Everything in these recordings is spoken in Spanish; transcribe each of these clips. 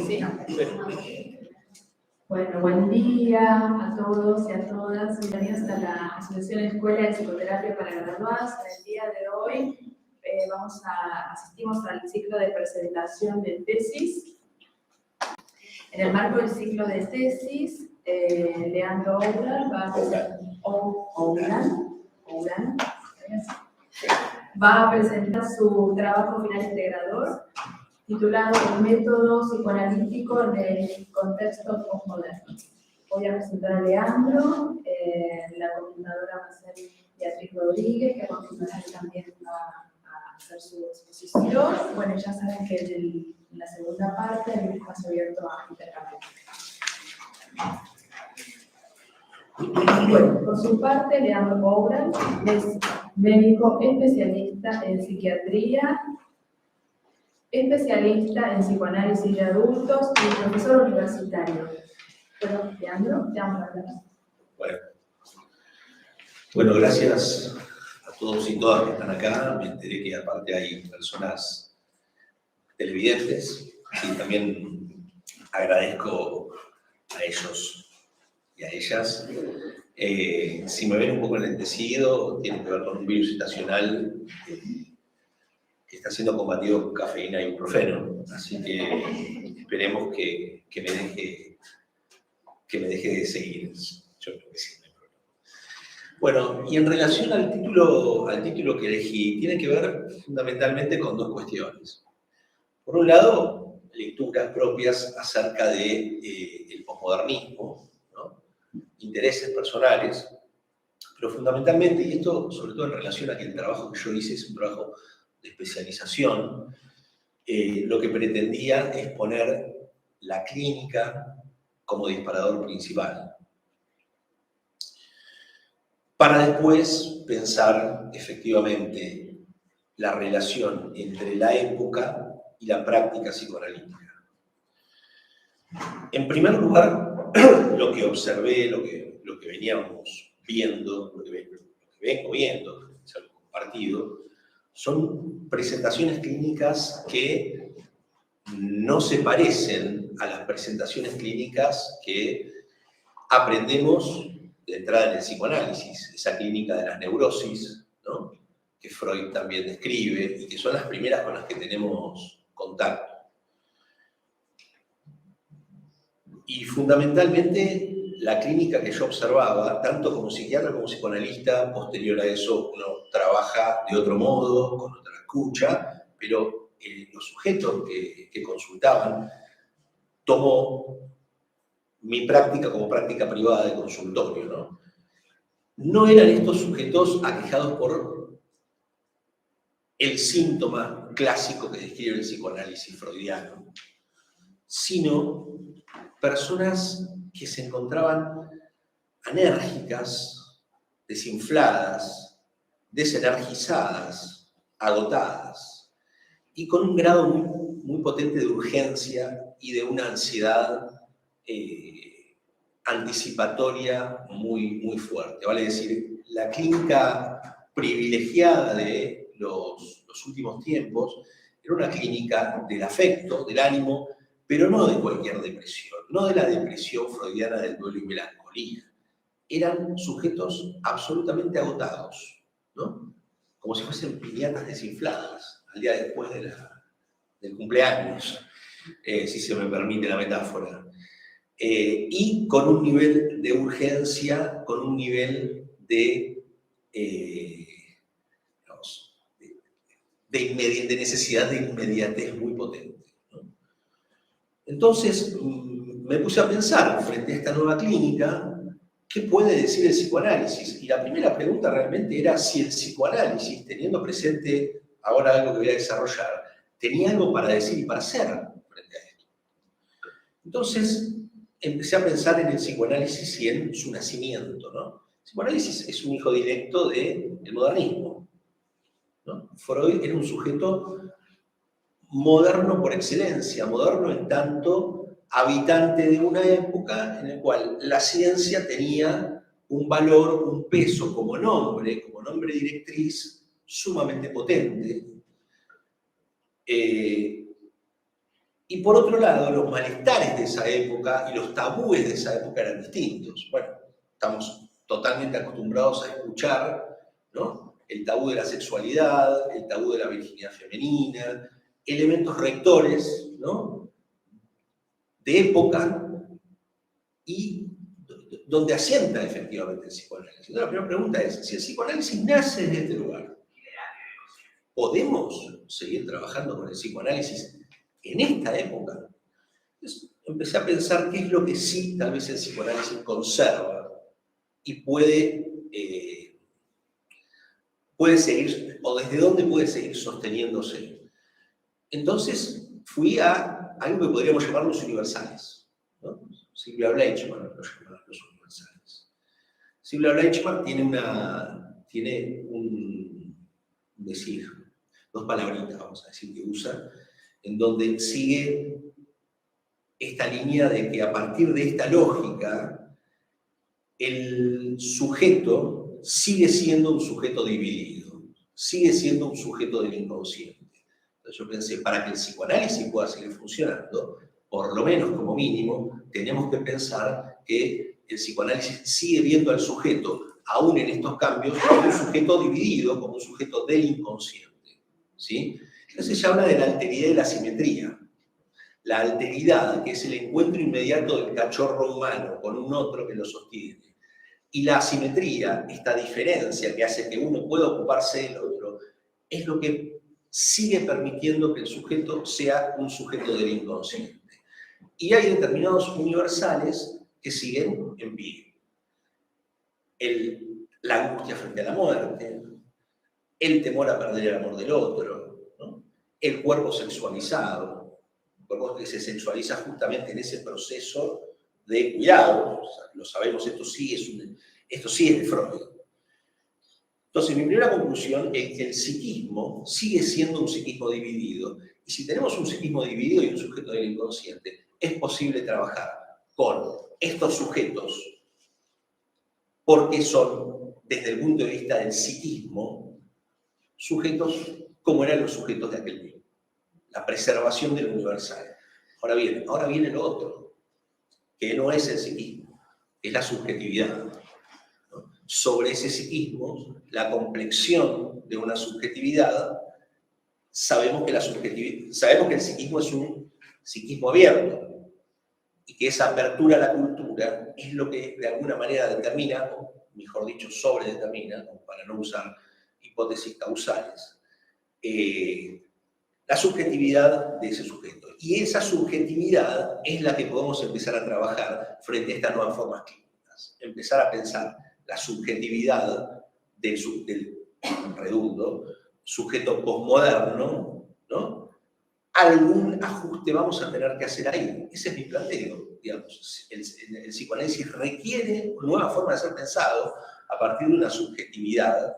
Sí. Bueno, buen día a todos y a todas. Bienvenidos a la Asociación Escuela de Psicoterapia para Graduados. En el día de hoy asistimos al ciclo de presentación de tesis. En el marco del ciclo de tesis, Leandro Ouland va a presentar su trabajo final integrador titulado El método psicoanalítico del contexto postmoderno. Voy a presentar a Leandro, la coordinadora va a ser Beatriz Rodríguez, que a continuación también va a hacer su exposición. Bueno, ya saben que en la segunda parte hay un espacio abierto a intercambio. Bueno, por su parte, Leandro Ouland es médico especialista en psiquiatría, especialista en psicoanálisis de adultos y profesor universitario. Bueno, Leandro, te damos la palabra. Bueno, gracias a todos y todas que están acá. Me enteré que aparte hay personas televidentes y también agradezco a ellos y a ellas. Si me ven un poco enlentecido, tiene que ver con un virus estacional que está siendo combatido con cafeína y ibuprofeno. Así que esperemos que me deje de seguir. Yo creo que sí, no hay problema. Bueno, y en relación al título que elegí, tiene que ver fundamentalmente con dos cuestiones. Por un lado, lecturas propias acerca del posmodernismo, ¿no? Intereses personales, pero fundamentalmente, y esto sobre todo en relación a que el trabajo que yo hice es un trabajo de especialización, lo que pretendía es poner la clínica como disparador principal, para después pensar efectivamente la relación entre la época y la práctica psicoanalítica. En primer lugar, lo que observé, lo que veníamos viendo, lo que vengo viendo, es algo compartido, son presentaciones clínicas que no se parecen a las presentaciones clínicas que aprendemos de entrada en el psicoanálisis, esa clínica de las neurosis, ¿no? Que Freud también describe y que son las primeras con las que tenemos contacto. Y fundamentalmente la clínica que yo observaba, tanto como psiquiatra como psicoanalista, posterior a eso uno trabaja de otro modo, con otra escucha, pero los sujetos que consultaban, tomo mi práctica como práctica privada de consultorio, ¿no? No eran estos sujetos aquejados por el síntoma clásico que describe el psicoanálisis freudiano, sino personas que se encontraban anérgicas, desinfladas, desenergizadas, agotadas, y con un grado muy potente de urgencia y de una ansiedad anticipatoria muy fuerte. Vale decir, la clínica privilegiada de los últimos tiempos era una clínica del afecto, del ánimo, pero no de cualquier depresión, no de la depresión freudiana del duelo y melancolía. Eran sujetos absolutamente agotados, ¿no? Como si fuesen piñatas desinfladas al día después del cumpleaños, si se me permite la metáfora. Y con un nivel de urgencia, con un nivel de necesidad de inmediatez muy potente, ¿no? Entonces, me puse a pensar frente a esta nueva clínica, ¿qué puede decir el psicoanálisis? Y la primera pregunta realmente era si el psicoanálisis, teniendo presente ahora algo que voy a desarrollar, tenía algo para decir y para hacer frente a esto. Entonces, empecé a pensar en el psicoanálisis y en su nacimiento, ¿no? El psicoanálisis es un hijo directo del modernismo, ¿no? Freud era un sujeto moderno por excelencia, moderno en tanto habitante de una época en la cual la ciencia tenía un valor, un peso como nombre directriz sumamente potente. Y Y por otro lado, los malestares de esa época y los tabúes de esa época eran distintos. Bueno, estamos totalmente acostumbrados a escuchar, ¿no?, el tabú de la sexualidad, el tabú de la virginidad femenina, elementos rectores, ¿no?, de época, y donde asienta efectivamente el psicoanálisis. La primera pregunta es, si el psicoanálisis nace desde este lugar, ¿podemos seguir trabajando con el psicoanálisis en esta época? Entonces, empecé a pensar qué es lo que sí tal vez el psicoanálisis conserva y puede seguir, o desde dónde puede seguir sosteniéndose. Entonces fui a algo que podríamos llamar los universales, ¿no? Sylvia Bleichmann lo llama los universales. Sylvia Bleichmann tiene dos palabritas, vamos a decir, que usa, en donde sigue esta línea de que a partir de esta lógica, el sujeto sigue siendo un sujeto dividido, sigue siendo un sujeto del inconsciente. Entonces yo pensé, para que el psicoanálisis pueda seguir funcionando, por lo menos como mínimo, tenemos que pensar que el psicoanálisis sigue viendo al sujeto, aún en estos cambios, como un sujeto dividido, como un sujeto del inconsciente, ¿sí? Entonces se habla de la alteridad y la simetría. La alteridad, que es el encuentro inmediato del cachorro humano con un otro que lo sostiene. Y la asimetría, esta diferencia que hace que uno pueda ocuparse del otro, es lo que sigue permitiendo que el sujeto sea un sujeto del inconsciente. Y hay determinados universales que siguen en pie. La angustia frente a la muerte, el temor a perder el amor del otro, ¿no?, el cuerpo sexualizado, un cuerpo que se sexualiza justamente en ese proceso de cuidado. O sea, lo sabemos, esto sí es de Freud. Entonces, mi primera conclusión es que el psiquismo sigue siendo un psiquismo dividido. Y si tenemos un psiquismo dividido y un sujeto del inconsciente, es posible trabajar con estos sujetos porque son, desde el punto de vista del psiquismo, sujetos como eran los sujetos de aquel tiempo. La preservación del universal. Ahora viene lo otro, que no es el psiquismo, es la subjetividad, ¿no? Sobre ese psiquismo, la complexión de una subjetividad, sabemos que el psiquismo es un psiquismo abierto, y que esa apertura a la cultura es lo que de alguna manera determina, o mejor dicho, sobredetermina, para no usar hipótesis causales, la subjetividad de ese sujeto. Y esa subjetividad es la que podemos empezar a trabajar frente a estas nuevas formas clínicas. Empezar a pensar la subjetividad del redundo, sujeto posmoderno, ¿no? Algún ajuste vamos a tener que hacer ahí. Ese es mi planteo, digamos. El psicoanálisis requiere una nueva forma de ser pensado a partir de una subjetividad,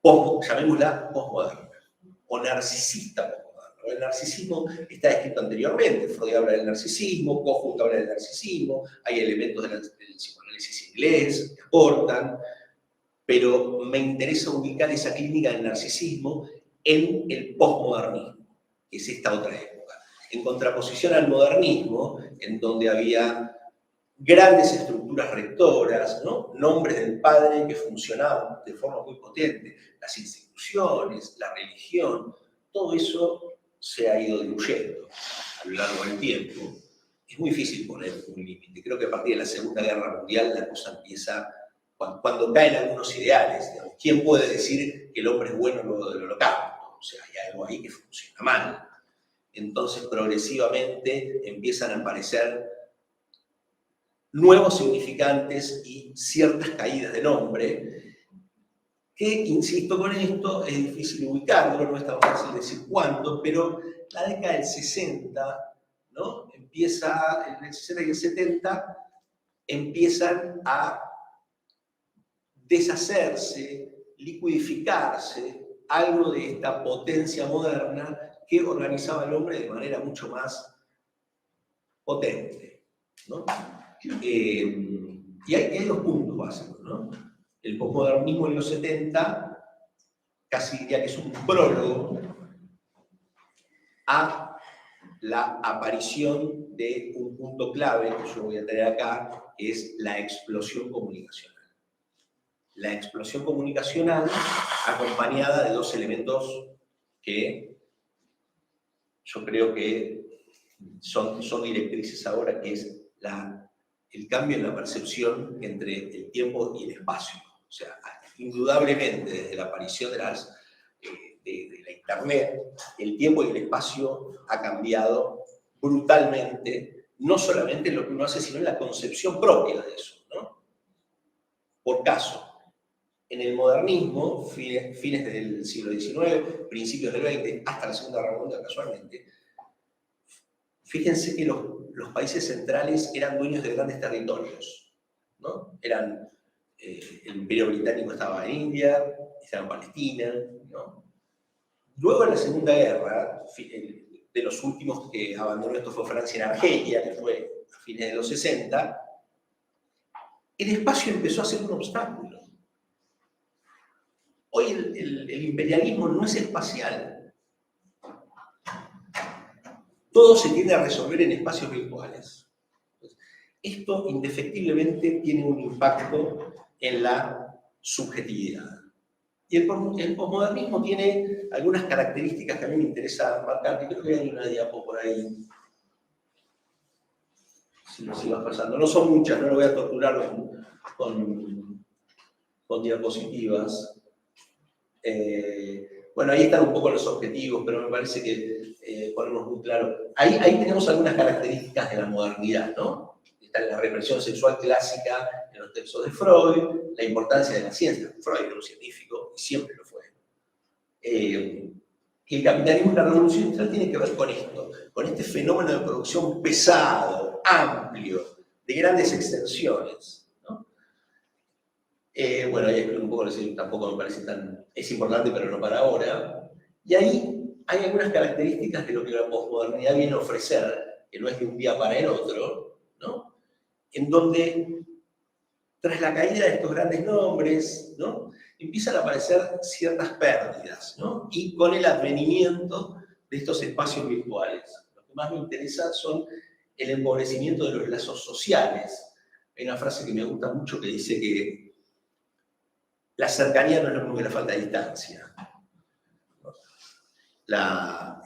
llamémosla posmoderna, o narcisista posmoderna. El narcisismo está descrito anteriormente. Freud habla del narcisismo, Kohut habla del narcisismo, hay elementos del psicoanálisis inglés que aportan, pero me interesa ubicar esa clínica del narcisismo en el posmodernismo, que es esta otra época, en contraposición al modernismo, en donde había grandes estructuras rectoras, ¿no?, nombres del padre que funcionaban de forma muy potente, las instituciones, la religión, todo eso se ha ido diluyendo a lo largo del tiempo. Es muy difícil poner un límite. Creo que a partir de la Segunda Guerra Mundial la cosa empieza, cuando caen algunos ideales, digamos, ¿quién puede decir que el hombre es bueno luego del Holocausto? O sea, hay algo ahí que funciona mal. Entonces, progresivamente empiezan a aparecer nuevos significantes y ciertas caídas de nombre, que, insisto con esto, es difícil ubicarlo, no es tan fácil decir cuándo, pero la década del 60, ¿no?, empieza, en el 60 y el 70, empiezan a deshacerse, liquidificarse, algo de esta potencia moderna que organizaba al hombre de manera mucho más potente, ¿no? Y hay dos puntos básicos, ¿no? El posmodernismo en los 70, casi diría que es un prólogo a la aparición de un punto clave que yo voy a tener acá, que es la explosión comunicacional. La explosión comunicacional acompañada de dos elementos que yo creo que son directrices ahora, que es el cambio en la percepción entre el tiempo y el espacio. O sea, indudablemente desde la aparición de la Internet, el tiempo y el espacio ha cambiado brutalmente, no solamente en lo que uno hace, sino en la concepción propia de eso, ¿no? Por caso, en el modernismo, fines del siglo XIX, principios del XX, hasta la Segunda Guerra Mundial casualmente, fíjense que los países centrales eran dueños de grandes territorios, ¿no? El Imperio Británico estaba en India, estaba en Palestina, ¿no? Luego de la Segunda Guerra, de los últimos que abandonó esto fue Francia en Argelia, que fue a fines de los 60, el espacio empezó a ser un obstáculo. Hoy el imperialismo no es espacial. Todo se tiende a resolver en espacios virtuales. Esto indefectiblemente tiene un impacto en la subjetividad. Y el posmodernismo tiene algunas características que a mí me interesa marcar, que creo que hay una diapo por ahí. Si lo sigas pasando. No son muchas, no lo voy a torturar con diapositivas. Bueno, ahí están un poco los objetivos, pero me parece que ponemos muy claro. Ahí tenemos algunas características de la modernidad, ¿no? Está la represión sexual clásica en los textos de Freud, la importancia de la ciencia. Freud era un científico y siempre lo fue. El capitalismo y la revolución industrial tiene que ver con esto, con este fenómeno de producción pesado, amplio, de grandes extensiones, ¿no? Bueno, ahí explico un poco, tampoco me parece tan... Es importante, pero no para ahora. Y ahí hay algunas características de lo que la posmodernidad viene a ofrecer, que no es de un día para el otro, ¿no? En donde, tras la caída de estos grandes nombres, ¿no?, empiezan a aparecer ciertas pérdidas, ¿no? Y con el advenimiento de estos espacios virtuales. Lo que más me interesa son el empobrecimiento de los lazos sociales. Hay una frase que me gusta mucho que dice que la cercanía no es lo mismo que la falta de distancia. La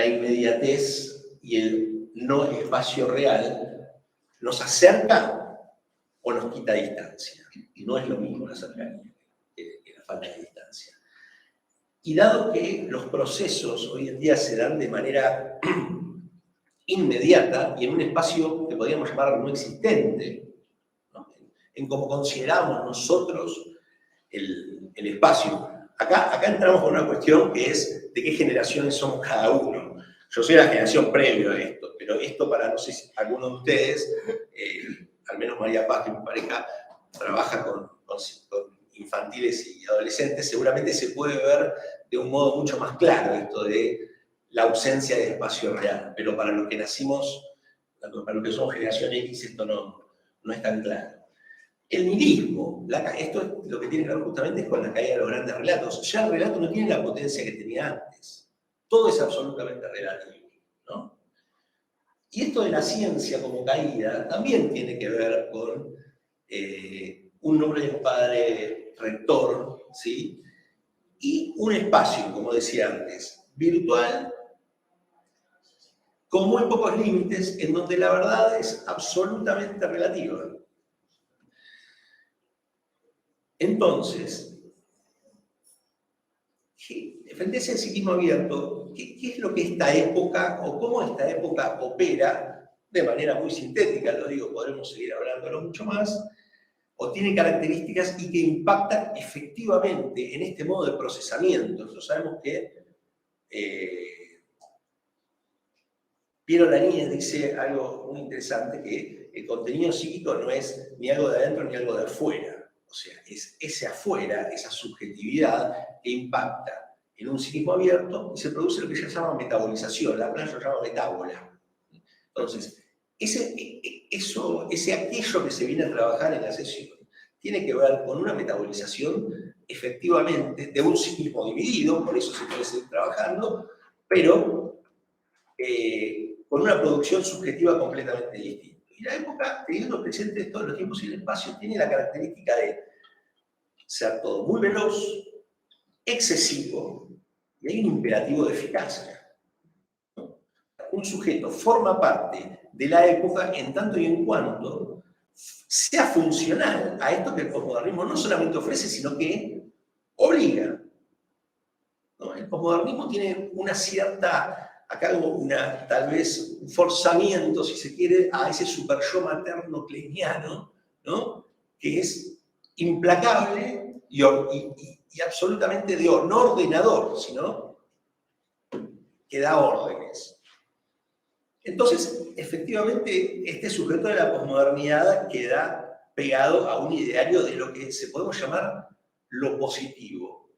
inmediatez y el no espacio real nos acerca o nos quita distancia. Y no es lo mismo la cercanía que la falta de distancia. Y dado que los procesos hoy en día se dan de manera inmediata y en un espacio que podríamos llamar no existente, ¿no?, en cómo consideramos nosotros el espacio. Acá entramos con una cuestión que es de qué generaciones somos cada uno. Yo soy la generación previa a esto, pero esto para, no sé si alguno de ustedes, al menos María Paz, que mi pareja trabaja con infantiles y adolescentes, seguramente se puede ver de un modo mucho más claro esto de la ausencia de espacio real. Pero para los que nacimos, para los que somos generación X, esto no es tan claro. El nihilismo, esto es lo que tiene que ver justamente con la caída de los grandes relatos. Ya el relato no tiene la potencia que tenía antes. Todo es absolutamente relativo, ¿no? Y esto de la ciencia como caída también tiene que ver con un nombre de un padre rector, ¿sí? Y un espacio, como decía antes, virtual, con muy pocos límites, en donde la verdad es absolutamente relativa. Entonces, frente a ese psiquismo abierto, ¿qué es lo que esta época, o cómo esta época opera de manera muy sintética? Lo digo, podremos seguir hablándolo mucho más, o tiene características y que impactan efectivamente en este modo de procesamiento. Nosotros sabemos que Piero Laníez dice algo muy interesante, que el contenido psíquico no es ni algo de adentro ni algo de afuera. O sea, es ese afuera, esa subjetividad que impacta en un psiquismo abierto y se produce lo que se llama metabolización. La playa lo llama metábola. Entonces, aquello que se viene a trabajar en la sesión tiene que ver con una metabolización efectivamente de un psiquismo dividido, por eso se puede seguir trabajando, pero con una producción subjetiva completamente distinta. Y la época, teniendo presente todos los tiempos y el espacio, tiene la característica de ser todo muy veloz, excesivo, y hay un imperativo de eficacia. Un sujeto forma parte de la época en tanto y en cuanto sea funcional a esto que el posmodernismo no solamente ofrece, sino que obliga, ¿no? El posmodernismo tiene una cierta, acá tal vez un forzamiento, si se quiere, a ese super-yo materno kleiniano, ¿no? Que es implacable y absolutamente no ordenador, sino que da órdenes. Entonces, efectivamente, este sujeto de la posmodernidad queda pegado a un ideario de lo que se podemos llamar lo positivo.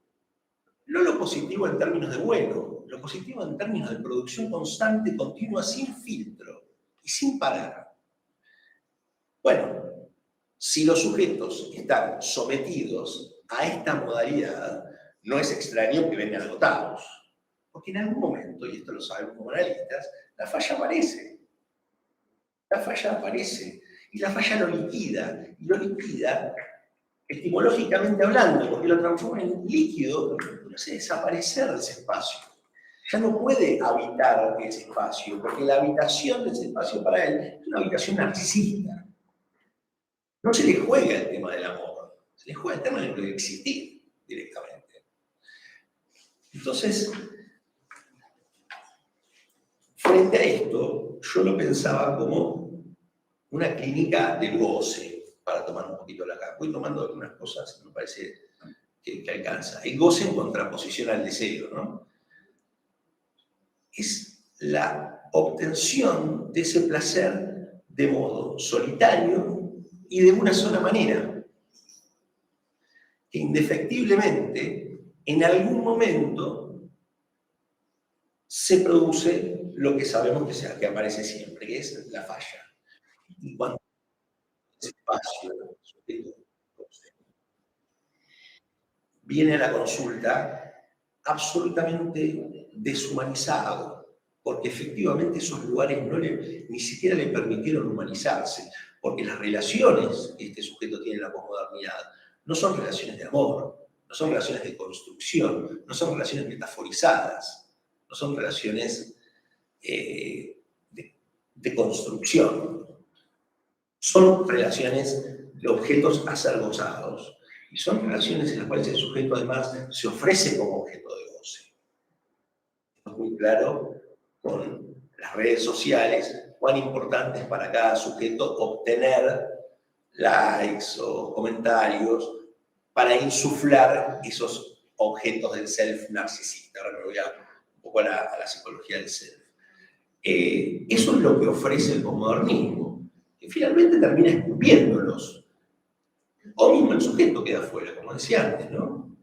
No lo positivo en términos de bueno, lo positivo en términos de producción constante, continua, sin filtro y sin parar. Bueno, si los sujetos están sometidos a esta modalidad, no es extraño que vengan agotados. Porque en algún momento, y esto lo sabemos como analistas, la falla aparece. La falla aparece. Y la falla lo liquida. Y lo liquida etimológicamente hablando, porque lo transforma en líquido, lo hace desaparecer de ese espacio. Ya no puede habitar ese espacio, porque la habitación de ese espacio para él es una habitación narcisista. No se le juega el tema del amor, se le juega el tema de existir directamente. Entonces, frente a esto, yo lo pensaba como una clínica del goce, para tomar un poquito la cara. Voy tomando algunas cosas que me parece que alcanza. El goce en contraposición al deseo, ¿no? Es la obtención de ese placer de modo solitario y de una sola manera. Que indefectiblemente, en algún momento, se produce lo que sabemos que aparece siempre, que es la falla. Y cuando ese espacio viene a la consulta absolutamente deshumanizado, porque efectivamente esos lugares ni siquiera le permitieron humanizarse, porque las relaciones que este sujeto tiene en la posmodernidad no son relaciones de amor, no son relaciones de construcción, no son relaciones metaforizadas, no son relaciones de construcción, son relaciones de objetos a ser gozados. Y son relaciones en las cuales el sujeto además se ofrece como objeto de goce. Es muy claro con las redes sociales cuán importante es para cada sujeto obtener likes o comentarios para insuflar esos objetos del self narcisista. Ahora me voy un poco a la psicología del self. Eso es lo que ofrece el posmodernismo, que finalmente termina escupiéndolos. O mismo el sujeto queda fuera, como decía antes, ¿no?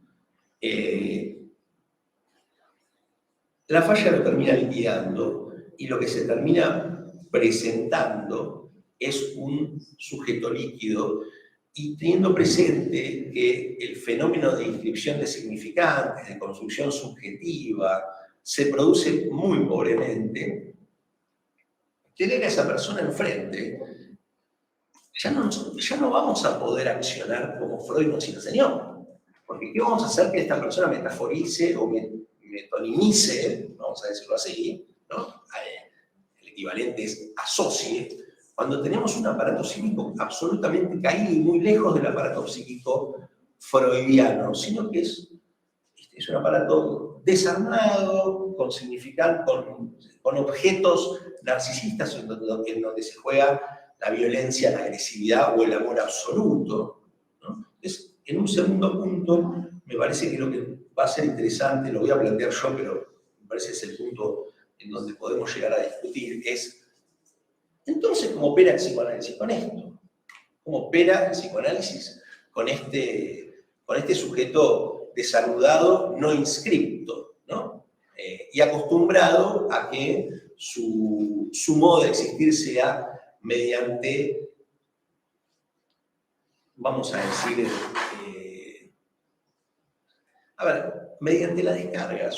La falla lo termina liquidando y lo que se termina presentando es un sujeto líquido y teniendo presente que el fenómeno de inscripción de significantes, de construcción subjetiva, se produce muy pobremente, tener a esa persona enfrente, ya no vamos a poder accionar como Freud nos enseñó. Porque ¿qué vamos a hacer que esta persona metaforice o metonimice, vamos a decirlo así, ¿no? El equivalente es asocie, cuando tenemos un aparato psíquico absolutamente caído y muy lejos del aparato psíquico freudiano, sino que es un aparato desarmado, con objetos narcisistas en donde se juega la violencia, la agresividad o el amor absoluto, ¿no? Entonces, en un segundo punto, me parece que lo que va a ser interesante, lo voy a plantear yo, pero me parece que es el punto en donde podemos llegar a discutir, es, entonces, ¿cómo opera el psicoanálisis con esto? ¿Cómo opera el psicoanálisis con este sujeto desaludado, no inscripto, ¿no? Y acostumbrado a que su modo de existir sea mediante, vamos a decir, mediante la descarga,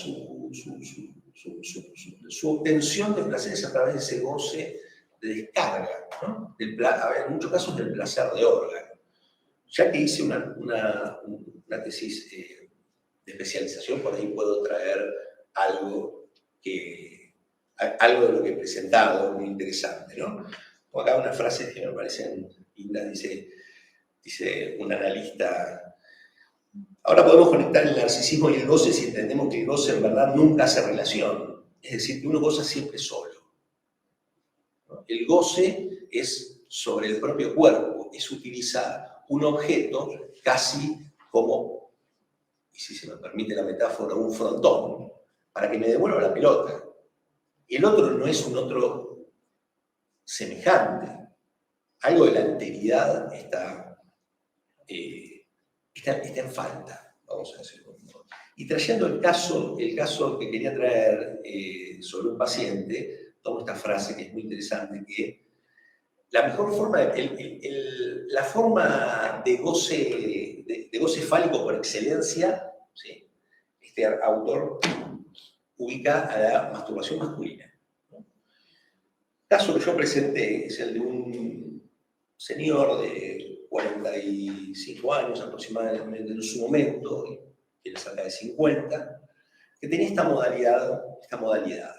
su obtención de placer es a través de ese goce de descarga, ¿no? A ver, en muchos casos del placer de órgano. Ya que hice una tesis de especialización, por ahí puedo traer algo de lo que he presentado, muy interesante, ¿no? Tengo acá unas frases que me parecen lindas, dice un analista: ahora podemos conectar el narcisismo y el goce si entendemos que el goce en verdad nunca hace relación. Es decir, que uno goza siempre solo. ¿No? El goce es sobre el propio cuerpo, es utilizar un objeto casi como, y si se me permite la metáfora, un frontón, para que me devuelva la pelota. El otro no es un otro semejante. Algo de la alteridad está en falta, vamos a decirlo. Y trayendo el caso que quería traer sobre un paciente, tomo esta frase que es muy interesante, que la mejor forma, la forma de goce fálico por excelencia, ¿sí? Este autor ubica a la masturbación masculina, ¿no? El caso que yo presenté es el de un señor de 45 años aproximadamente en su momento, tiene cerca de 50, que tenía esta modalidad.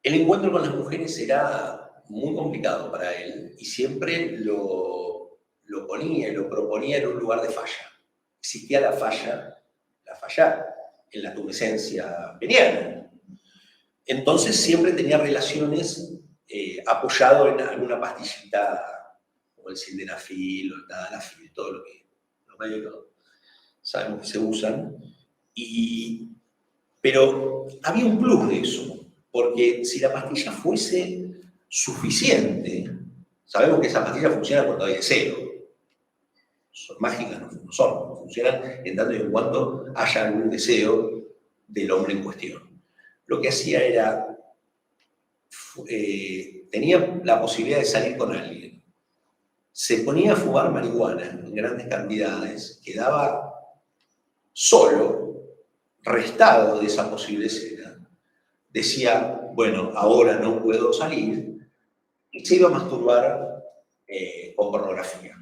El encuentro con las mujeres era muy complicado para él y siempre lo ponía y lo proponía en un lugar de falla. Existía la falla en la tumescencia peniana. Entonces siempre tenía relaciones apoyado en alguna pastillita como el sildenafil o el tadalafil, todo lo que los médicos sabemos que se usan. Pero había un plus de eso, porque si la pastilla fuese suficiente, sabemos que esa pastilla funciona cuando hay deseo. Son mágicas, no son, funcionan en tanto y en cuanto haya algún deseo del hombre en cuestión. Lo que hacía era, tenía la posibilidad de salir con alguien, se ponía a fumar marihuana en grandes cantidades, quedaba solo, restado de esa posible escena, decía, bueno, ahora no puedo salir, y se iba a masturbar con pornografía,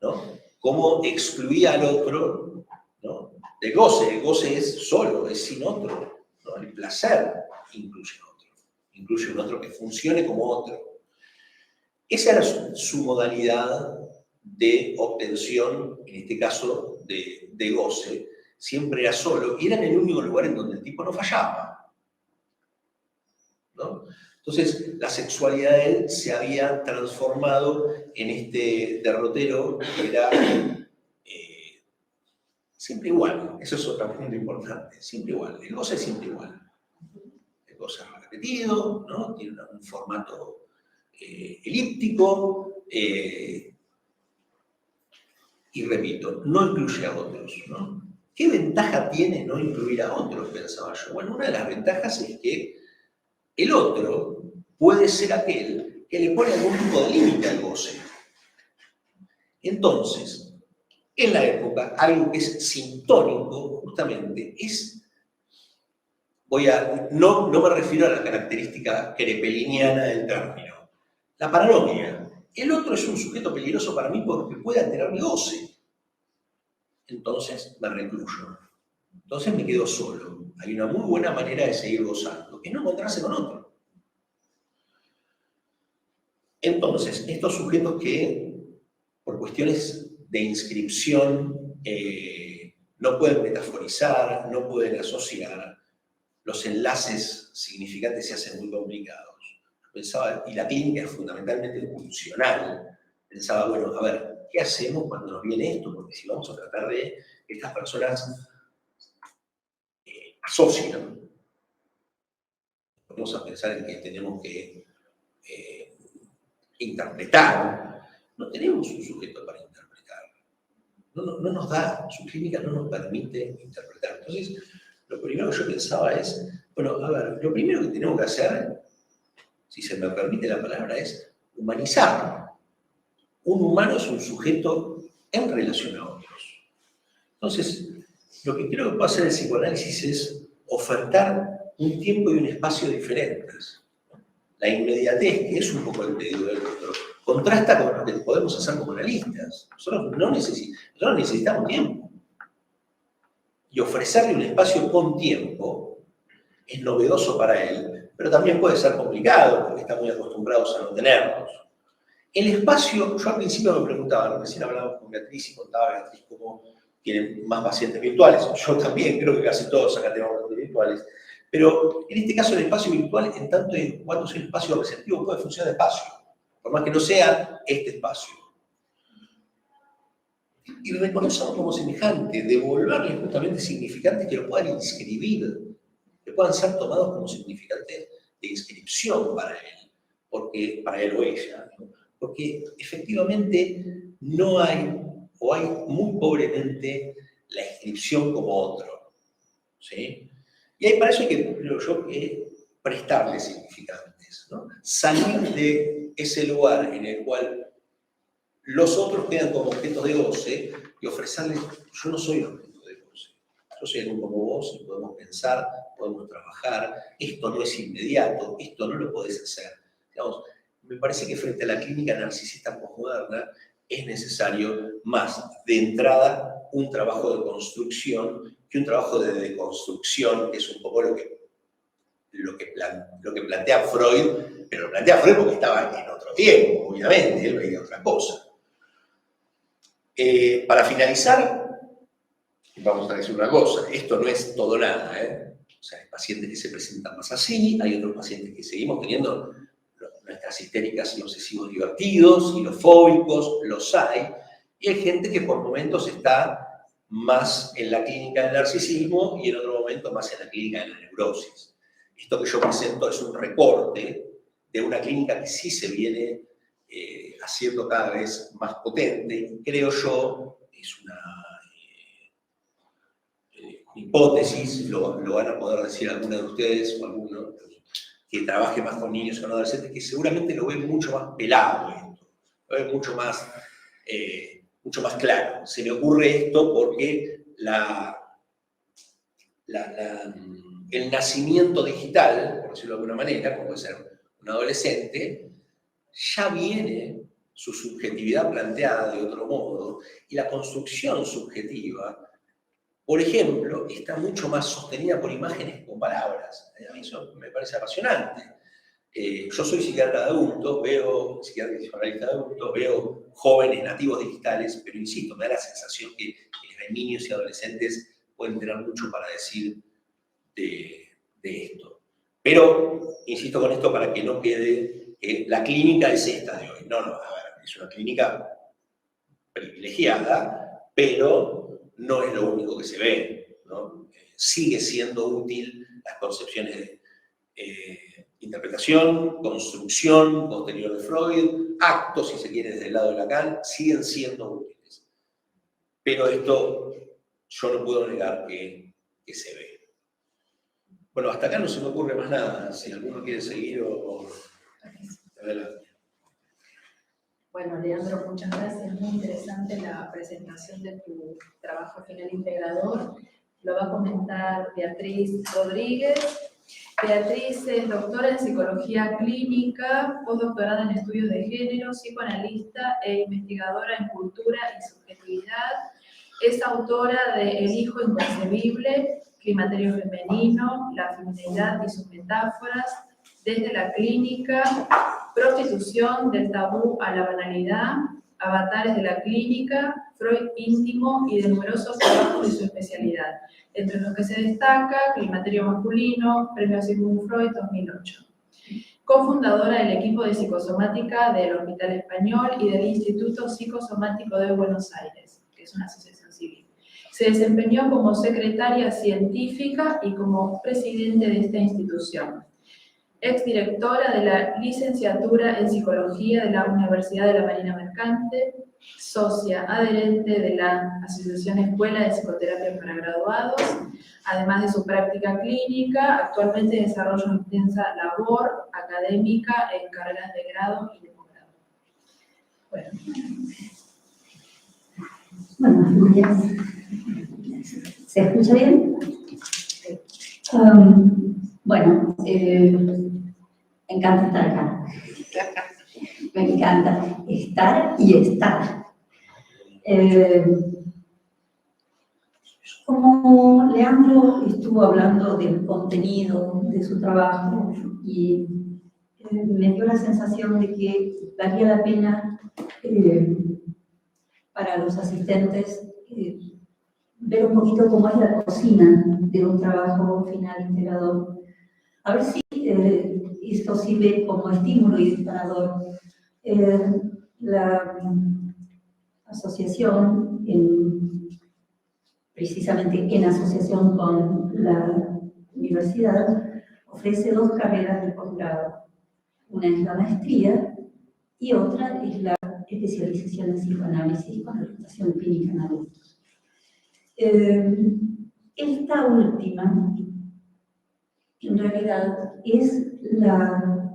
¿no? Cómo excluía al otro, ¿no? El goce es solo, es sin otro, ¿no? El placer incluye un otro que funcione como otro. Esa era su modalidad de obtención, en este caso de goce. Siempre era solo y era en el único lugar en donde el tipo no fallaba, ¿no? Entonces, la sexualidad de él se había transformado en este derrotero que era siempre igual. Eso es otro punto importante, siempre igual. El goce es siempre igual. El goce es repetido, ¿no? Tiene un formato elíptico, y repito, no incluye a otros, ¿no? ¿Qué ventaja tiene no incluir a otros? Pensaba yo. Bueno, una de las ventajas es que el otro puede ser aquel que le pone algún tipo de límite al goce. Entonces, en la época, algo que es sintónico, justamente, es... no me refiero a la característica crepeliniana del término. La paranoia. El otro es un sujeto peligroso para mí porque puede alterar mi goce. Entonces me recluyo. Entonces me quedo solo. Hay una muy buena manera de seguir gozando, que es no encontrarse con otro. Entonces, estos sujetos que, por cuestiones de inscripción, no pueden metaforizar, no pueden asociar, los enlaces significantes se hacen muy complicados. Pensaba, y la clínica es fundamentalmente funcional. Pensaba, bueno, a ver, ¿qué hacemos cuando nos viene esto? Porque si vamos a tratar de que estas personas asocian, vamos a pensar en que tenemos que interpretar. No tenemos un sujeto para interpretar. No nos da, su clínica no nos permite interpretar. Entonces, lo primero que yo pensaba es, bueno, a ver, lo primero que tenemos que hacer, si se me permite la palabra, es humanizarlo. Un humano es un sujeto en relación a otros. Entonces, Lo que creo que puede hacer el psicoanálisis es ofertar un tiempo y un espacio diferentes. La inmediatez, que es un poco el pedido del otro, contrasta con lo que podemos hacer como analistas. Nosotros no necesitamos tiempo. Y ofrecerle un espacio con tiempo es novedoso para él, pero también puede ser complicado porque están muy acostumbrados a no tenerlos. El espacio, yo al principio me preguntaba, recién hablábamos con Beatriz y contaba Beatriz cómo tienen más pacientes virtuales. Yo también creo que casi todos acá tenemos pacientes virtuales. Pero en este caso el espacio virtual, en tanto y cuanto sea un espacio receptivo, puede funcionar de espacio, por más que no sea este espacio. Y reconocerlo como semejante, devolverle justamente significantes que lo puedan inscribir, que puedan ser tomados como significantes de inscripción para él, porque, para él o ella, ¿no? Porque efectivamente no hay, o hay muy pobremente, la inscripción como otro, ¿sí? Y para eso hay que, creo yo, prestarle significantes, ¿no? Salir de ese lugar en el cual los otros quedan como objetos de goce y ofrecerles, yo no soy objeto de goce, yo soy alguien como vos y podemos pensar, podemos trabajar, esto no es inmediato, esto no lo podés hacer. Digamos, me parece que frente a la clínica narcisista posmoderna es necesario más de entrada un trabajo de construcción que un trabajo de deconstrucción, que es un poco lo que plantea Freud, pero lo plantea Freud porque estaba en otro tiempo, obviamente, él veía otra cosa. Para finalizar, vamos a decir una cosa, esto no es todo nada, ¿eh? O sea, hay pacientes que se presentan más así, hay otros pacientes que seguimos teniendo nuestras histéricas y obsesivos divertidos, y los fóbicos, los hay, y hay gente que por momentos está más en la clínica del narcisismo y en otro momento más en la clínica de la neurosis. Esto que yo presento es un recorte de una clínica que sí se viene haciendo cada vez más potente, creo yo, es una hipótesis, lo van a poder decir algunos de ustedes o alguno que trabaje más con niños o con adolescentes, que seguramente lo ven mucho más pelado esto, lo ven mucho más claro. Se me ocurre esto porque el nacimiento digital, por decirlo de alguna manera, como puede ser un adolescente, ya viene su subjetividad planteada de otro modo, y la construcción subjetiva, por ejemplo, está mucho más sostenida por imágenes que con palabras. A mí eso me parece apasionante. Yo soy psiquiatra de adultos, psiquiatra y psicoanalista de adultos, veo jóvenes nativos digitales, pero insisto, me da la sensación que hay niños y adolescentes pueden tener mucho para decir de esto. Pero, insisto con esto para que no quede que la clínica es esta de hoy. No, a ver, es una clínica privilegiada, pero no es lo único que se ve, ¿no? Sigue siendo útil las concepciones de interpretación, construcción posterior de Freud, actos, si se quiere, desde el lado de Lacan, siguen siendo útiles. Pero esto yo no puedo negar que se ve. Bueno, hasta acá no se me ocurre más nada. Si alguno quiere seguir o... Adelante. Bueno, Leandro, muchas gracias. Muy interesante la presentación de tu trabajo final integrador. Lo va a comentar Beatriz Rodríguez. Beatriz es doctora en psicología clínica, postdoctorada en estudios de género, psicoanalista e investigadora en cultura y subjetividad. Es autora de El hijo inconcebible, Climaterio femenino, la feminidad y sus metáforas, desde la clínica, Prostitución del tabú a la banalidad, Avatares de la clínica, Freud íntimo y de numerosos trabajos de su especialidad, entre los que se destaca Climaterio masculino, Premio Sigmund Freud 2008. Cofundadora del equipo de psicosomática del Hospital Español y del Instituto Psicosomático de Buenos Aires, que es una asociación civil. Se desempeñó como secretaria científica y como presidente de esta institución. Exdirectora de la licenciatura en Psicología de la Universidad de la Marina Mercante, socia adherente de la Asociación Escuela de Psicoterapia para Graduados. Además de su práctica clínica, actualmente desarrolla una intensa labor académica en carreras de grado y de posgrado. Bueno. Buenos días. ¿Se escucha bien? Bueno, me encanta estar acá. Me encanta estar y estar. Como Leandro estuvo hablando del contenido de su trabajo y me dio la sensación de que valía la pena para los asistentes ver un poquito cómo es la cocina de un trabajo final integrador. A ver si esto sirve como estímulo y disparador. La asociación, precisamente en asociación con la universidad, ofrece 2 carreras de posgrado. Una es la maestría y otra es la especialización en psicoanálisis con orientación clínica en adultos. Esta última, en realidad, es la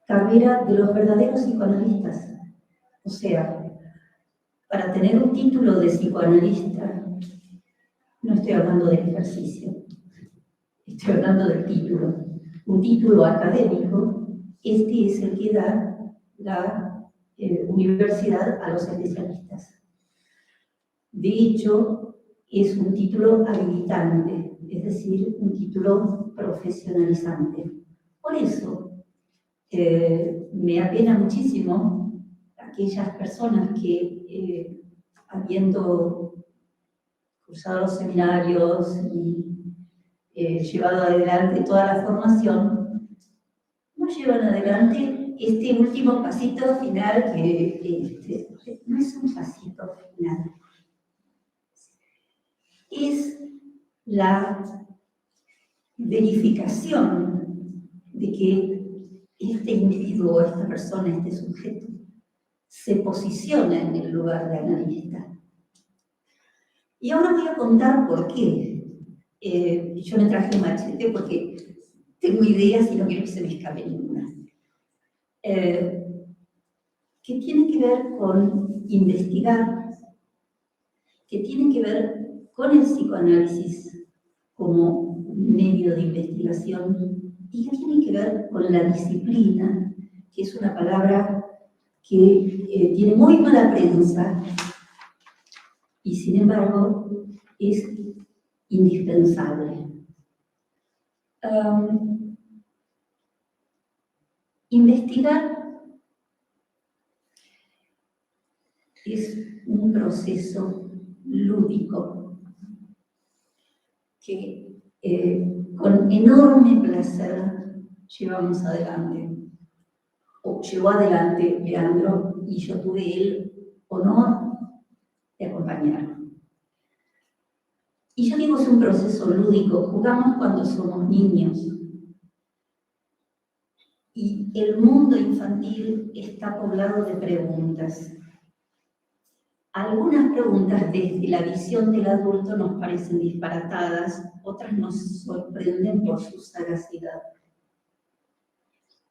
carrera de los verdaderos psicoanalistas. O sea, para tener un título de psicoanalista, no estoy hablando del ejercicio, estoy hablando del título. Un título académico, este es el que da la universidad a los especialistas. De hecho, es un título habilitante, es decir, un título profesionalizante. Por eso, me apena muchísimo aquellas personas que, habiendo cursado los seminarios y llevado adelante toda la formación, no llevan adelante este último pasito final que no es un pasito final. Es la verificación de que este individuo, esta persona, este sujeto, se posiciona en el lugar de analista. Y ahora voy a contar por qué. Yo me traje un machete porque tengo ideas y no quiero que se me escape ninguna. Que tiene que ver con investigar, que tiene que ver con el psicoanálisis como medio de investigación y que tiene que ver con la disciplina, que es una palabra que tiene muy mala prensa y sin embargo es indispensable. Investigar es un proceso lúdico que con enorme placer llevamos adelante, o llevó adelante Leandro, y yo tuve el honor de acompañarlo. Y yo digo, es un proceso lúdico, jugamos cuando somos niños. Y el mundo infantil está poblado de preguntas. Algunas preguntas desde la visión del adulto nos parecen disparatadas, otras nos sorprenden por su sagacidad.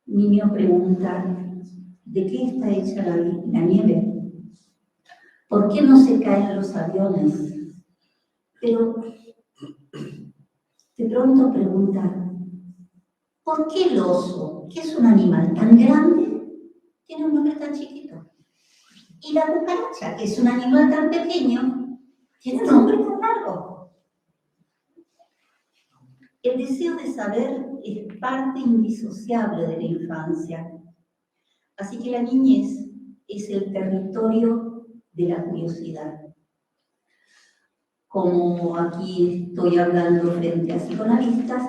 Niño pregunta, ¿de qué está hecha la nieve? ¿Por qué no se caen los aviones? Pero de pronto pregunta, ¿por qué el oso, que es un animal tan grande, tiene un nombre tan chiquito? Y la cucaracha, que es un animal tan pequeño, tiene un nombre tan largo. El deseo de saber es parte indisociable de la infancia. Así que la niñez es el territorio de la curiosidad. Como aquí estoy hablando frente a psicoanalistas,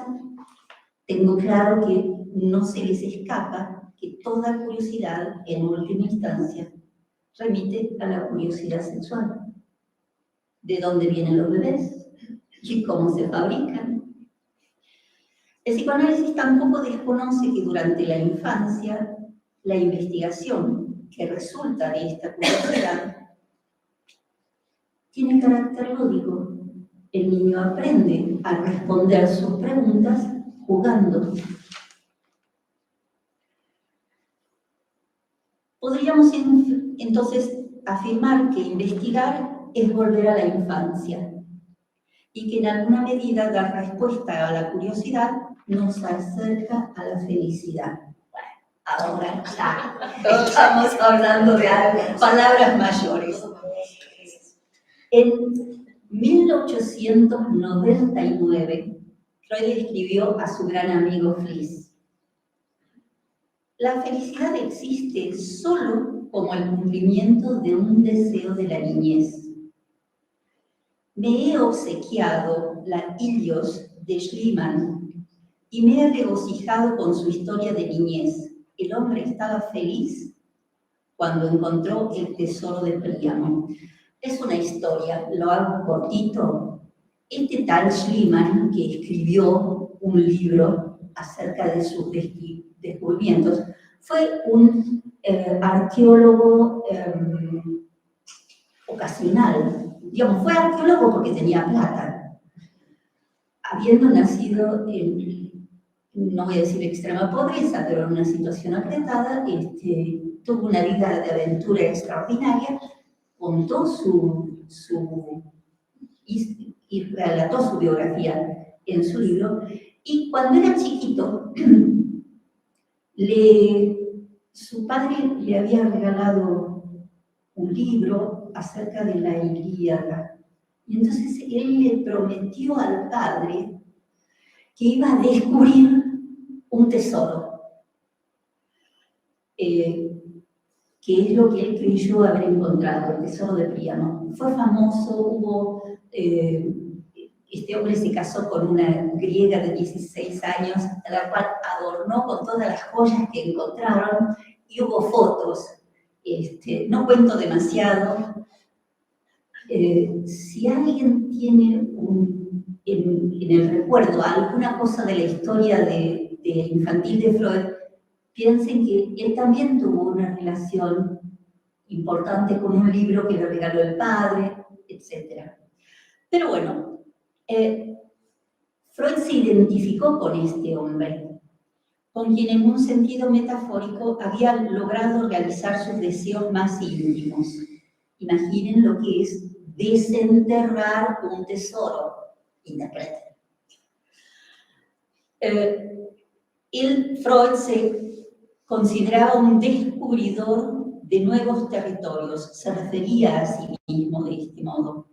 tengo claro que no se les escapa que toda curiosidad, en última instancia, remite a la curiosidad sexual. ¿De dónde vienen los bebés? ¿Y cómo se fabrican? El psicoanálisis tampoco desconoce que durante la infancia, la investigación que resulta de esta curiosidad tiene carácter lúdico. El niño aprende a responder sus preguntas jugando. Podríamos entonces afirmar que investigar es volver a la infancia y que en alguna medida dar respuesta a la curiosidad nos acerca a la felicidad. Bueno, ahora ya estamos hablando de palabras mayores. En 1899, Freud escribió a su gran amigo Fliess: la felicidad existe solo como el cumplimiento de un deseo de la niñez. Me he obsequiado la Ilios de Schliemann y me he regocijado con su historia de niñez. El hombre estaba feliz cuando encontró el tesoro de Príamo. Es una historia, lo hago cortito. Este tal Schliemann, que escribió un libro acerca de sus descubrimientos, fue un arqueólogo ocasional. Digamos, fue arqueólogo porque tenía plata. Habiendo nacido en, no voy a decir extrema pobreza, pero en una situación apretada, tuvo una vida de aventura extraordinaria, contó y relató su biografía en su libro, y cuando era chiquito, su padre le había regalado un libro acerca de la Ilíada, y entonces él le prometió al padre que iba a descubrir un tesoro, que es lo que él creyó haber encontrado, el tesoro de Príamo. Fue famoso, este hombre se casó con una griega de 16 años, a la cual adornó con todas las joyas que encontraron, y hubo fotos. No cuento demasiado. Si alguien tiene en el recuerdo alguna cosa de la historia de infantil de Freud, piensen que él también tuvo una relación importante con un libro que le regaló el padre, etc. Pero bueno, Freud se identificó con este hombre, con quien en un sentido metafórico había logrado realizar sus deseos más íntimos. Imaginen lo que es desenterrar un tesoro. Interpreten. Freud se consideraba un descubridor de nuevos territorios, se refería a sí mismo de este modo.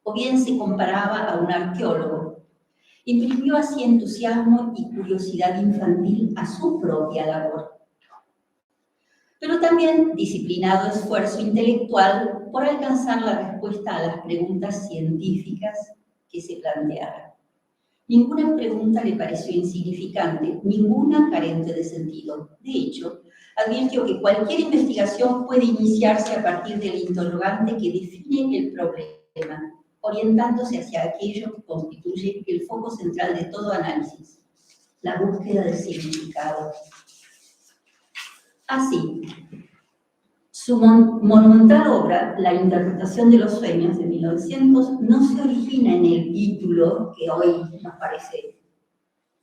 O bien se comparaba a un arqueólogo. Imprimió así entusiasmo y curiosidad infantil a su propia labor, pero también disciplinado esfuerzo intelectual por alcanzar la respuesta a las preguntas científicas que se plantearan. Ninguna pregunta le pareció insignificante, ninguna carente de sentido. De hecho, advirtió que cualquier investigación puede iniciarse a partir del interrogante que define el problema, orientándose hacia aquello que constituye el foco central de todo análisis, la búsqueda del significado. Así, su monumental obra, La interpretación de los sueños, de 1900, no se origina en el título, que hoy nos parece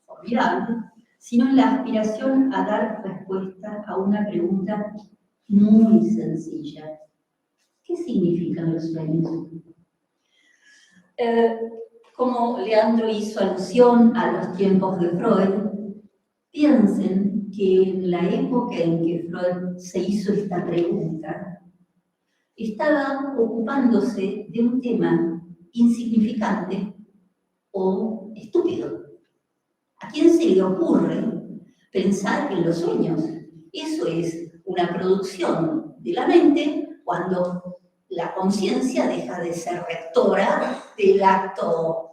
formidable, sino en la aspiración a dar respuesta a una pregunta muy sencilla. ¿Qué significan los sueños? Como Leandro hizo alusión a los tiempos de Freud, piensen que en la época en que Freud se hizo esta pregunta, estaba ocupándose de un tema insignificante o estúpido. ¿A quién se le ocurre pensar en los sueños? Eso es una producción de la mente cuando la conciencia deja de ser rectora del acto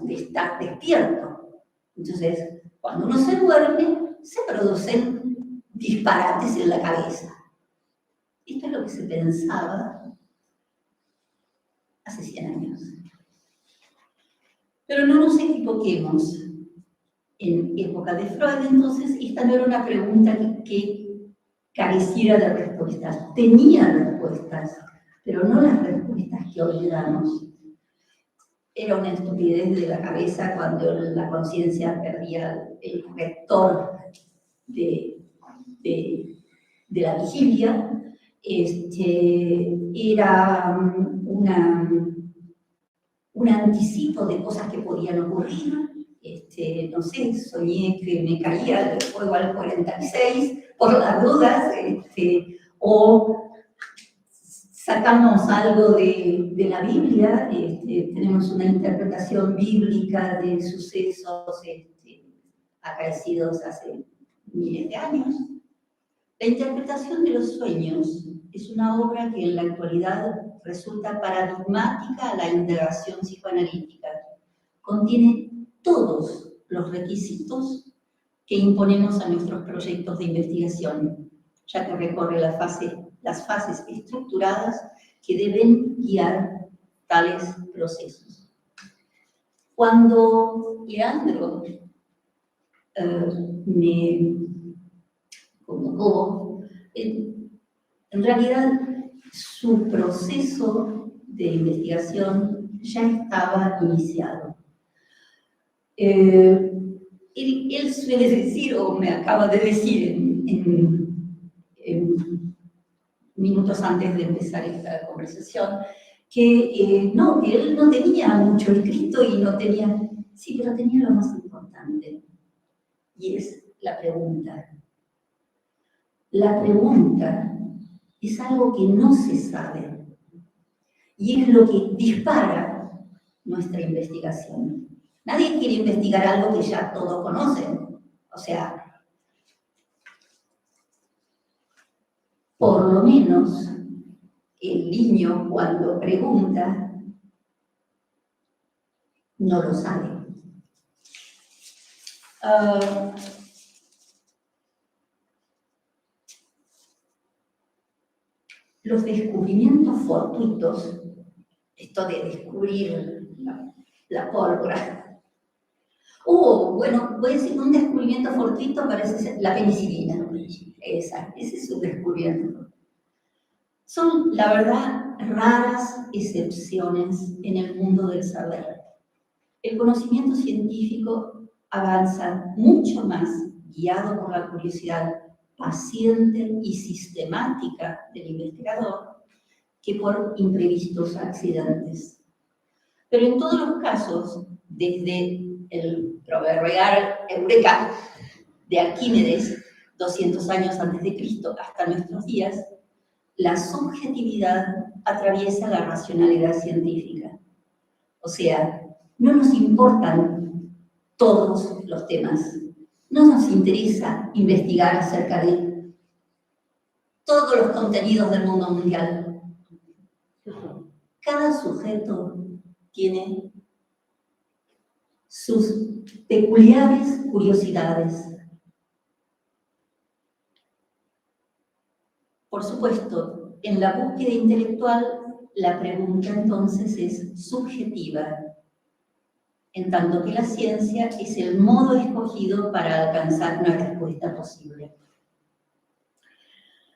de estar despierto. Entonces, cuando uno se duerme, se producen disparates en la cabeza. Esto es lo que se pensaba hace 100 años. Pero no nos equivoquemos. En época de Freud, entonces, esta no era una pregunta que careciera de respuestas. Tenía respuestas, pero no las respuestas que hoy le damos. Era una estupidez de la cabeza cuando la conciencia perdía el rector de de la vigilia, era un anticipo de cosas que podían ocurrir. No sé, soñé que me caía el fuego al 46 por las dudas, o sacamos algo de la Biblia, tenemos una interpretación bíblica de sucesos acaecidos hace miles de años. La interpretación de los sueños es una obra que en la actualidad resulta paradigmática a la indagación psicoanalítica. Contiene todos los requisitos que imponemos a nuestros proyectos de investigación, ya que recorre las fases estructuradas que deben guiar tales procesos. Cuando Leandro me convocó, en realidad su proceso de investigación ya estaba iniciado. Él suele decir, o me acaba de decir en minutos antes de empezar esta conversación, que no, que él no tenía mucho escrito y no tenía, sí, pero tenía lo más importante, y es la pregunta. La pregunta es algo que no se sabe, y es lo que dispara nuestra investigación. Nadie quiere investigar algo que ya todos conocen. O sea, por lo menos el niño cuando pregunta no lo sabe. Los descubrimientos fortuitos, esto de descubrir la pólvora. Bueno, voy a decir un descubrimiento fortuito parece ser la penicilina. Ese es un descubrimiento. Son, la verdad, raras excepciones en el mundo del saber. El conocimiento científico avanza mucho más guiado por la curiosidad paciente y sistemática del investigador que por imprevistos accidentes. Pero en todos los casos, desde el proverbial Eureka de Arquímedes, 200 años antes de Cristo, hasta nuestros días, la subjetividad atraviesa la racionalidad científica. O sea, no nos importan todos los temas. No nos interesa investigar acerca de todos los contenidos del mundo mundial. Cada sujeto tiene sus peculiares curiosidades. Por supuesto, en la búsqueda intelectual, la pregunta entonces es subjetiva, en tanto que la ciencia es el modo escogido para alcanzar una respuesta posible.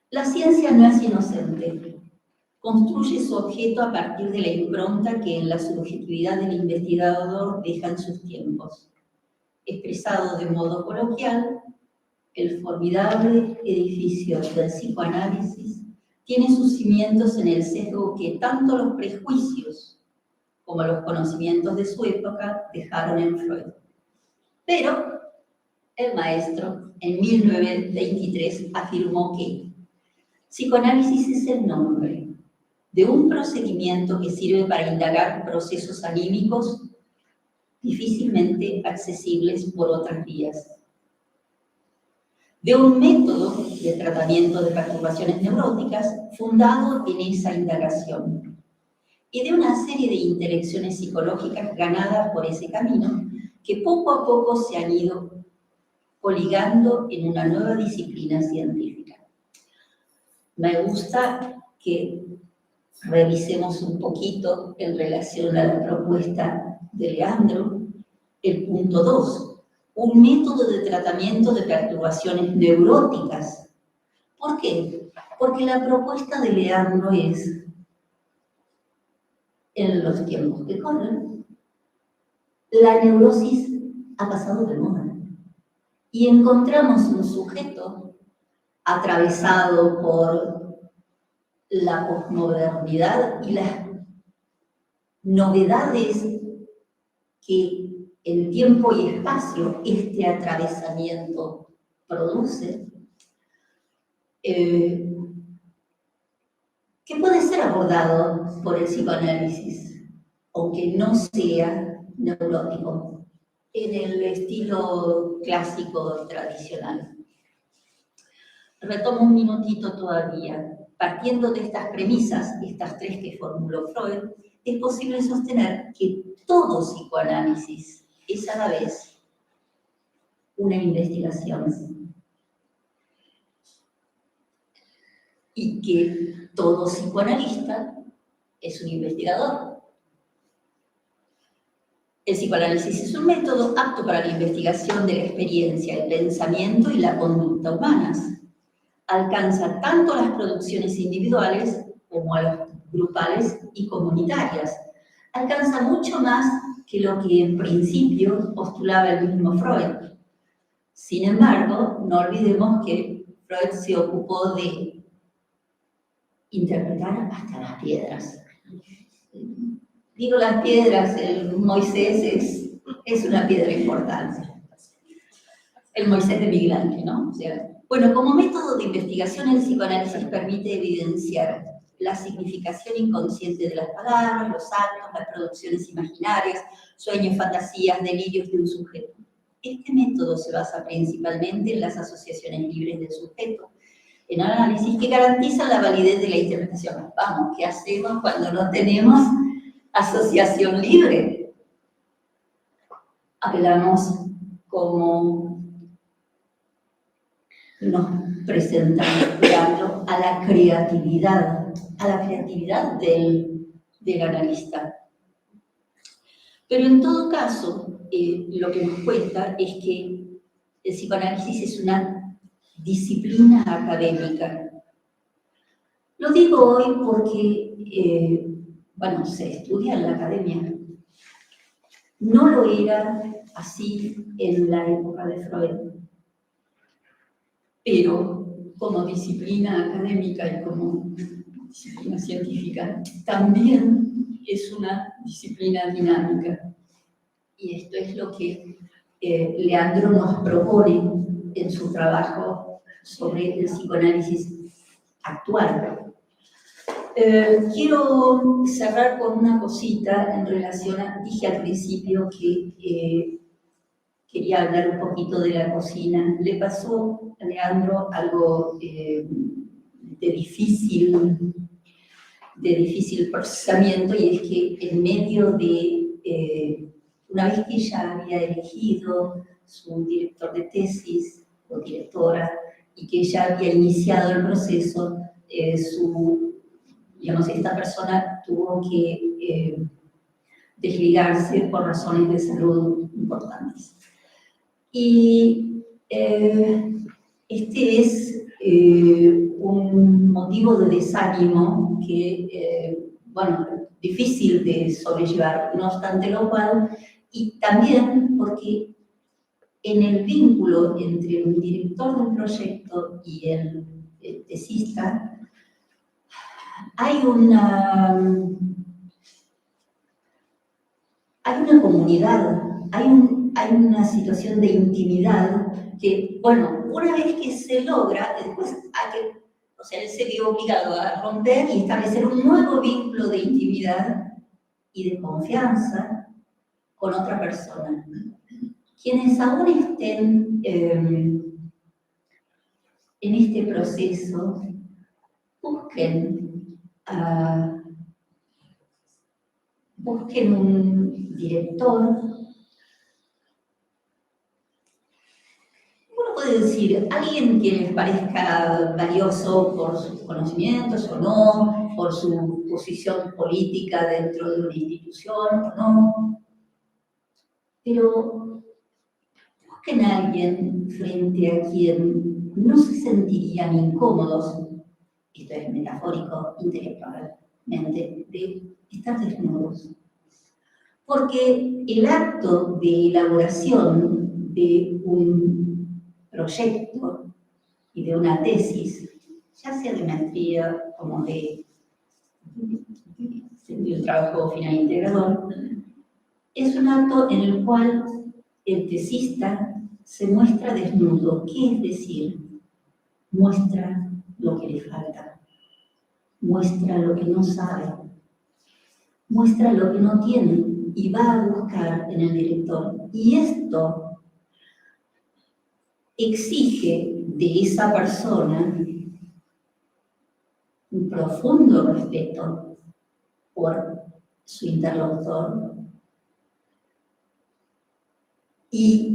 La ciencia no es inocente. Construye su objeto a partir de la impronta que en la subjetividad del investigador dejan sus tiempos. Expresado de modo coloquial, el formidable edificio del psicoanálisis tiene sus cimientos en el sesgo que tanto los prejuicios como los conocimientos de su época dejaron en Freud. Pero el maestro, en 1923, afirmó que psicoanálisis es el nombre de un procedimiento que sirve para indagar procesos anímicos difícilmente accesibles por otras vías, de un método de tratamiento de perturbaciones neuróticas fundado en esa indagación, y de una serie de interacciones psicológicas ganadas por ese camino que poco a poco se han ido coligando en una nueva disciplina científica. Me gusta que revisemos un poquito en relación a la propuesta de Leandro, el punto 2, un método de tratamiento de perturbaciones neuróticas. ¿Por qué? Porque la propuesta de Leandro es, en los tiempos que corren, la neurosis ha pasado de moda y encontramos un sujeto atravesado por la posmodernidad y las novedades que en tiempo y espacio este atravesamiento produce, que puede ser abordado por el psicoanálisis, aunque no sea neurótico, en el estilo clásico tradicional. Retomo un minutito todavía. Partiendo de estas premisas, estas tres que formuló Freud, es posible sostener que todo psicoanálisis es a la vez una investigación y que todo psicoanalista es un investigador. El psicoanálisis es un método apto para la investigación de la experiencia, el pensamiento y la conducta humanas. Alcanza tanto a las producciones individuales como a las grupales y comunitarias. Alcanza mucho más que lo que en principio postulaba el mismo Freud. Sin embargo, no olvidemos que Freud se ocupó de interpretar hasta las piedras. Digo las piedras, el Moisés es una piedra importante. El Moisés de Miguel Ángel, ¿no? O sea, bueno, como método de investigación, el psicoanálisis permite evidenciar la significación inconsciente de las palabras, los actos, las producciones imaginarias, sueños, fantasías, delirios de un sujeto. Este método se basa principalmente en las asociaciones libres del sujeto, en análisis que garantizan la validez de la interpretación. Vamos, ¿qué hacemos cuando no tenemos asociación libre? Apelamos, como nos presentamos, Leandro, a la creatividad del analista. Pero en todo caso, lo que nos cuenta es que el psicoanálisis es una disciplina académica. Lo digo hoy porque, bueno, se estudia en la academia. No lo era así en la época de Freud. Pero como disciplina académica y como disciplina científica, también es una disciplina dinámica. Y esto es lo que Leandro nos propone en su trabajo sobre el psicoanálisis actual. Quiero cerrar con una cosita en relación a, dije al principio que quería hablar un poquito de la cocina. Le pasó a Leandro algo de difícil procesamiento, y es que en medio de, una vez que ella había elegido su director de tesis o directora, y que ella había iniciado el proceso, digamos, esta persona tuvo que desligarse por razones de salud importantes. Y este es un motivo de desánimo que, bueno, difícil de sobrellevar, no obstante lo cual, y también porque en el vínculo entre el director del proyecto y el tesista hay una comunidad, hay una situación de intimidad que, bueno, una vez que se logra, después o sea, él se vio obligado a romper y establecer un nuevo vínculo de intimidad y de confianza con otra persona. Quienes aún estén en este proceso, busquen un director. Uno puede decir, alguien que les parezca valioso por sus conocimientos o no, por su posición política dentro de una institución o no, pero busquen a alguien frente a quien no se sentirían incómodos, esto es metafórico, intelectualmente, de estar desnudos. Porque el acto de elaboración de un proyecto y de una tesis, ya sea de maestría como de un trabajo final integrador, es un acto en el cual el tesista se muestra desnudo, ¿qué es decir? Muestra lo que le falta, muestra lo que no sabe, muestra lo que no tiene y va a buscar en el director. Y esto exige de esa persona un profundo respeto por su interlocutor y,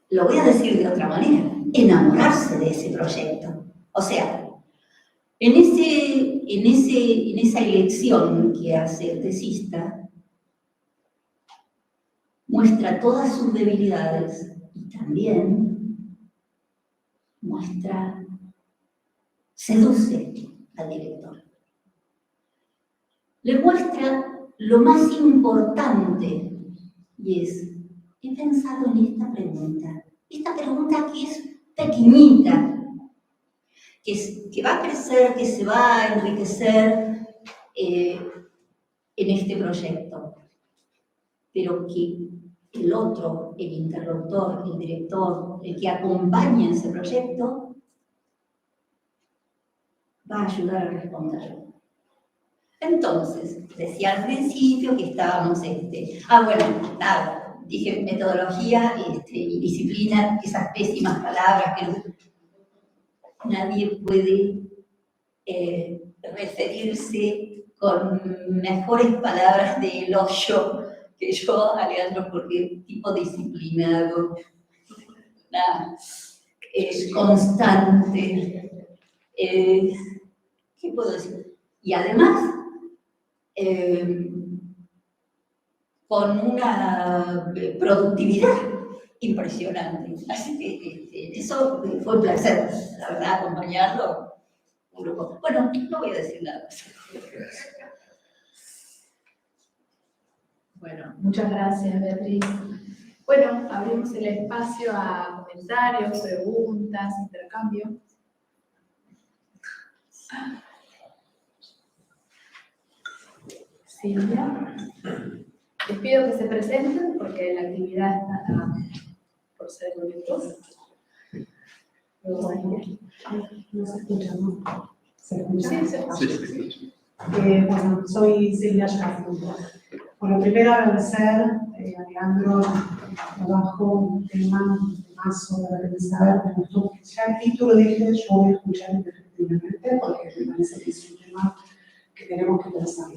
lo voy a decir de otra manera, enamorarse de ese proyecto. O sea, en esa elección que hace el tesista, muestra todas sus debilidades y también seduce al director. Le muestra lo más importante y he pensado en esta pregunta que es pequeñita, que va a crecer, que se va a enriquecer en este proyecto, pero que el otro, el interlocutor, el director, el que acompaña ese proyecto, va a ayudar a responderlo. Entonces, decía al principio que estábamos, dije metodología y disciplina, esas pésimas palabras que nadie puede referirse con mejores palabras de elogio que yo, Alejandro, porque tipo disciplinado, constante, ¿qué puedo decir? Y además, con una productividad impresionante. Así que eso fue un placer, la verdad, acompañarlo. Bueno, no voy a decir nada más. Bueno, muchas gracias, Beatriz. Bueno, abrimos el espacio a comentarios, preguntas, intercambio. Silvia. Les pido que se presenten porque la actividad está por ser bonito. No se escucha, ¿no? ¿Se escucha? Sí, se escucha. Bueno, soy Silvia Schaffer. Bueno, primero agradecer a Alejandro el trabajo, un tema, un temazo para pensar. Me gustó que ya el título dije, yo voy a escuchar efectivamente porque me parece que es un tema que tenemos que pensar.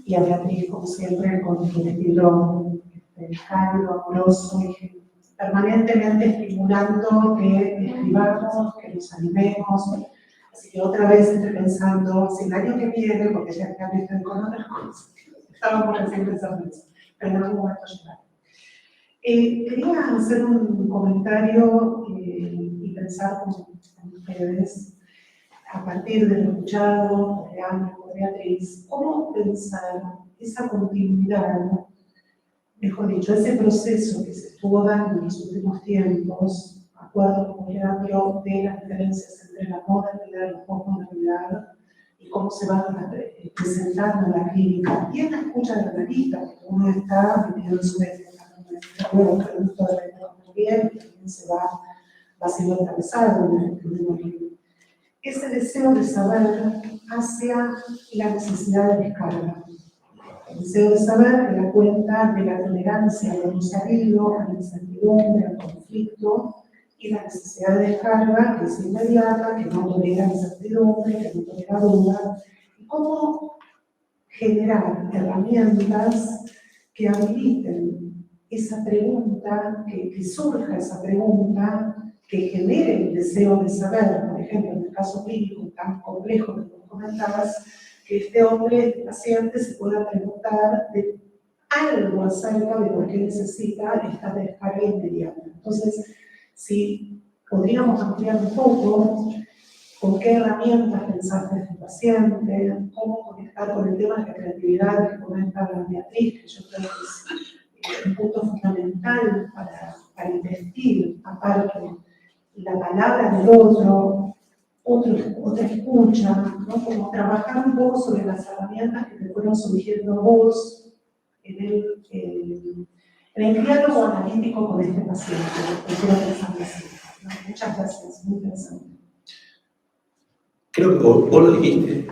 Y a Beatriz, como siempre, con un estilo cálido, amoroso y permanentemente estimulando que escribamos, que nos animemos. Así que otra vez estoy pensando, si el año que viene, porque ya estoy con otras cosas, estábamos recién pensando en eso, pero en algún momento llegará. Quería hacer un comentario y pensar con ustedes, a partir de lo escuchado de Ana, de Beatriz, cómo pensar esa continuidad, mejor dicho, ese proceso que se estuvo dando en los últimos tiempos, acuerdo con Leandro, de las diferencias entre la modernidad y la postmodernidad, y cómo se va presentando en la clínica, y en la escucha del analista, porque uno está metido en su mente, luego que el gusto de la también, y también se va siendo atravesado en el primer libro. Ese deseo de saber hacia la necesidad de descarga. El deseo de saber que da cuenta de la tolerancia a lo no sabido, a la incertidumbre, al conflicto, y la necesidad de descarga que es inmediata, que no tolera incertidumbre, que no tolera duda, y cómo generar herramientas que habiliten esa pregunta, que surja esa pregunta, que genere el deseo de saber, por ejemplo, en el caso clínico tan complejo que tú comentabas, que este hombre, este paciente, se pueda preguntar de algo acerca de por qué necesita esta descarga inmediata. Entonces, si podríamos ampliar un poco, ¿con qué herramientas pensaste este paciente? ¿Cómo conectar con el tema de la creatividad que comenta Beatriz, que yo creo que es un punto fundamental para investir, aparte, la palabra del otro, otra escucha, ¿no? Como trabajar un poco sobre las herramientas que te fueron surgiendo vos en el diálogo analítico con este paciente. Quiero pensar así, ¿no? Muchas gracias, muy interesante. Creo que vos lo dijiste,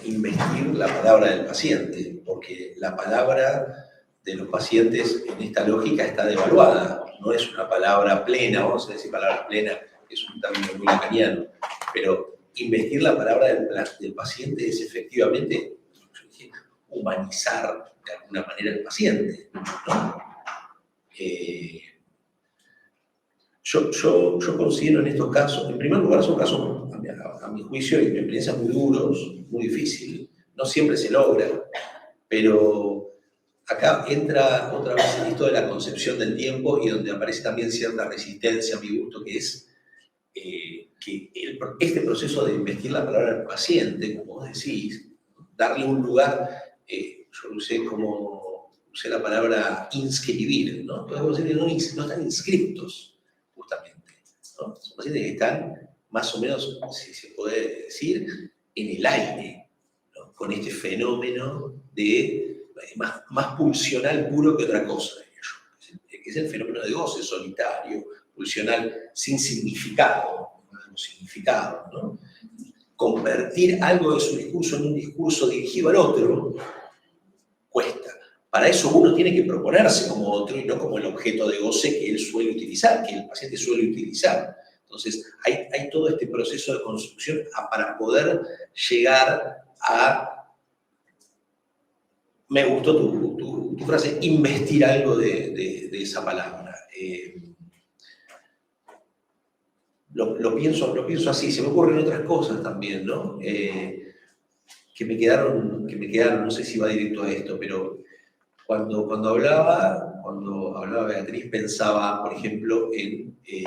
investir la palabra del paciente, porque la palabra de los pacientes en esta lógica está devaluada, no es una palabra plena, vamos a decir palabra plena, que es un término muy lacaniano, pero investir la palabra del paciente es efectivamente humanizar de alguna manera al paciente, ¿no? Yo considero en estos casos, en primer lugar son casos, a mi juicio, y mi experiencia, muy duros, muy difíciles, no siempre se logra, pero acá entra otra vez en esto de la concepción del tiempo y donde aparece también cierta resistencia a mi gusto, que es que este proceso de investir la palabra del paciente, como vos decís, darle un lugar, yo usé la palabra inscribir, ¿no? Podemos decir que no están inscriptos, justamente, ¿no? Son pacientes que están más o menos, si se puede decir, en el aire, ¿no? Con este fenómeno de más pulsional puro que otra cosa, que es el fenómeno de goce solitario, pulsional sin significado, ¿no? Convertir algo de su discurso en un discurso dirigido al otro cuesta. Para eso uno tiene que proponerse como otro y no como el objeto de goce que él suele utilizar, que el paciente suele utilizar. Entonces, hay todo este proceso de construcción para poder llegar a... Me gustó tu frase, investir algo de esa palabra. Lo pienso así, se me ocurren otras cosas también, ¿no? Que me quedaron, no sé si va directo a esto, pero cuando hablaba Beatriz, pensaba, por ejemplo, en el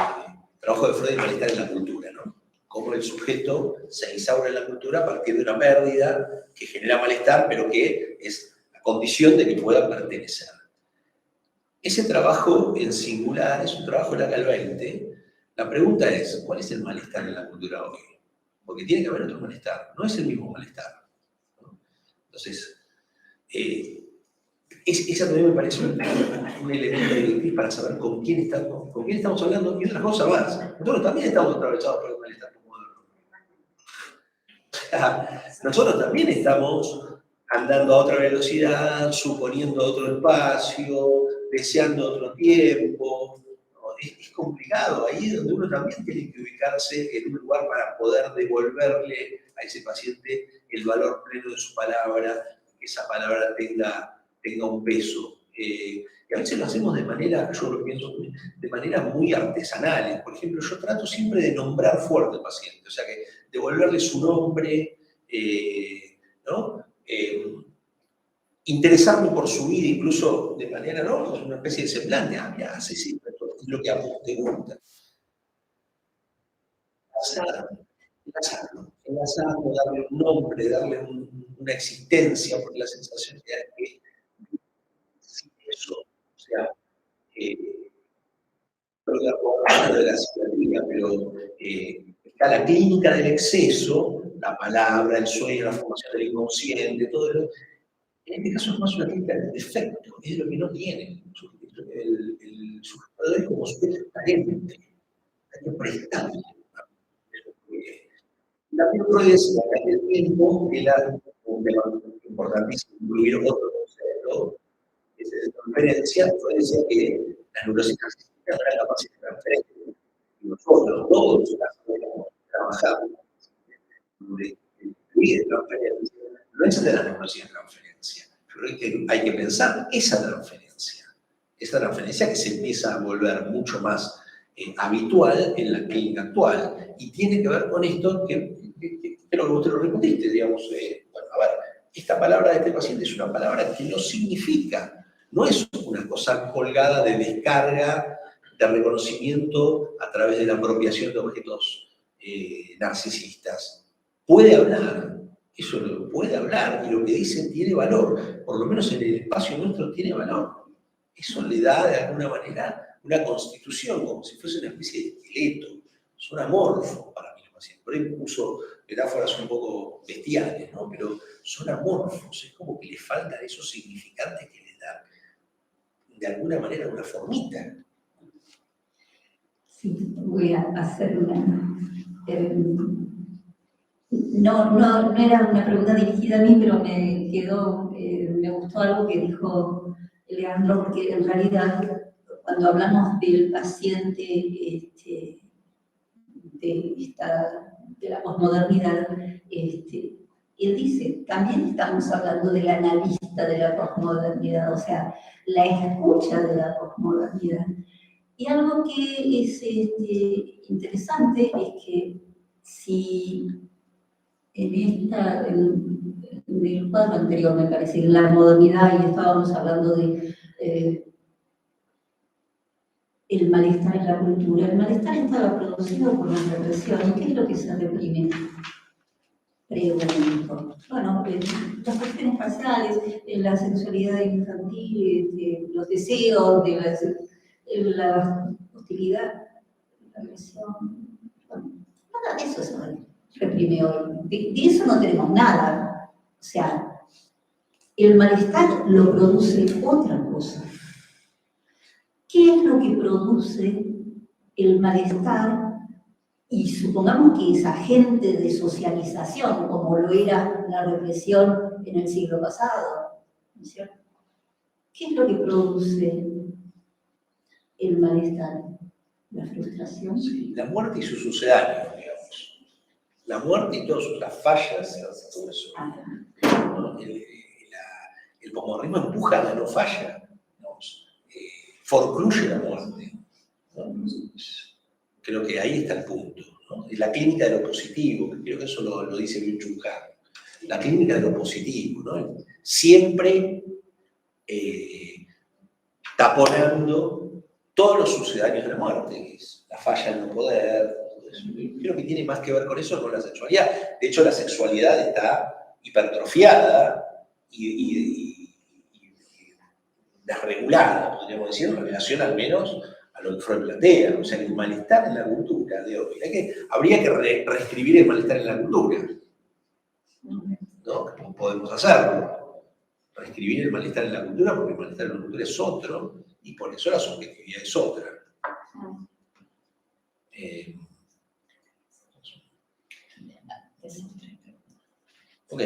trabajo de Freud y el malestar en la cultura, ¿no? Cómo el sujeto se instaura en la cultura a partir de una pérdida que genera malestar, pero que es la condición de que pueda pertenecer. Ese trabajo en singular es un trabajo de la Cal 20. La pregunta es, ¿cuál es el malestar en la cultura hoy? Porque tiene que haber otro malestar, no es el mismo malestar, ¿no? Entonces, esa también me parece un elemento directriz para saber con quién estamos hablando y otras cosas más. Nosotros también estamos atravesados por el malestar moderno. O sea, nosotros también estamos andando a otra velocidad, suponiendo otro espacio, deseando otro tiempo. Es complicado, ahí es donde uno también tiene que ubicarse en un lugar para poder devolverle a ese paciente el valor pleno de su palabra, que esa palabra tenga un peso. Y a veces lo hacemos de manera, yo lo pienso, de manera muy artesanal. Por ejemplo, yo trato siempre de nombrar fuerte al paciente, o sea, que devolverle su nombre, ¿no? Interesarme por su vida, incluso de manera, ¿no? Una especie de semblante, mira, sí, esto es lo que a vos te gusta. Enlazarlo, darle un nombre, darle una existencia, porque la sensación que hay que eso, o sea, creo que hablar de la psiquiatría, pero está la clínica del exceso, la palabra, el sueño, la formación del inconsciente, todo eso. En este caso es más una clínica del defecto, es lo que no tiene. El sujeto es como sujeto carente, hay que prestarle. También puede ser que en el tiempo era un tema importantísimo incluir otro concepto, que es de transferencia, puede ser que las neurosis narcisistas no eran capaces de transferencia. Y nosotros todos hemos trabajado de transferencia. No es de la neurosis de transferencia. Yo creo que hay que pensar esa transferencia que se empieza a volver mucho más habitual en la clínica actual. Y tiene que ver con esto que creo que usted lo respondiste, digamos, bueno, a ver, esta palabra de este paciente es una palabra que no significa, no es una cosa colgada de descarga, de reconocimiento a través de la apropiación de objetos narcisistas. Puede hablar, eso puede hablar, y lo que dice tiene valor, por lo menos en el espacio nuestro tiene valor. Eso le da de alguna manera una constitución como si fuese una especie de esqueleto. Son amorfos para mí los pacientes. Por ahí uso metáforas un poco bestiales, ¿no? Pero son amorfos, es como que les faltan esos significantes que les dan, de alguna manera, una formita. Sí, voy a hacer una... no era una pregunta dirigida a mí, pero me quedó, me gustó algo que dijo Leandro, porque en realidad cuando hablamos del paciente de la posmodernidad, él dice, también estamos hablando del analista de la posmodernidad, o sea, la escucha de la posmodernidad. Y algo que es interesante es que si en el cuadro anterior, me parece, en la modernidad, y estábamos hablando de el malestar en la cultura. El malestar estaba producido por una represión. ¿Y qué es lo que se reprime? Pregunto. Bueno, las cuestiones faciales, la sexualidad infantil, los deseos, la hostilidad, la agresión. Bueno, nada de eso se reprime hoy. De eso no tenemos nada. O sea, el malestar lo produce otra cosa. ¿Qué es lo que produce el malestar? Y supongamos que es agente de socialización, como lo era la represión en el siglo pasado, ¿no es cierto? ¿Qué es lo que produce el malestar? La frustración. Sí, la muerte y sus sucedáneos, digamos. La muerte y todas las fallas, todo eso. ¿No? El posmodernismo empuja a la no falla, digamos. Forcluye la muerte, ¿no? Creo que ahí está el punto, ¿no? Y la clínica de lo positivo, creo que eso lo dice Byung-Chul Han. La clínica de lo positivo, ¿no? Siempre taponando todos los sucedáneos de la muerte, que es la falla en no poder, todo eso. Creo que tiene más que ver con eso que con la sexualidad. De hecho, la sexualidad está hipertrofiada y desregulada, podríamos decir, en relación al menos a lo que Freud plantea. O sea, el malestar en la cultura de hoy. Habría que reescribir el malestar en la cultura, ¿no? ¿Cómo podemos hacerlo? Reescribir el malestar en la cultura, porque el malestar en la cultura es otro, y por eso la subjetividad es otra. Ok.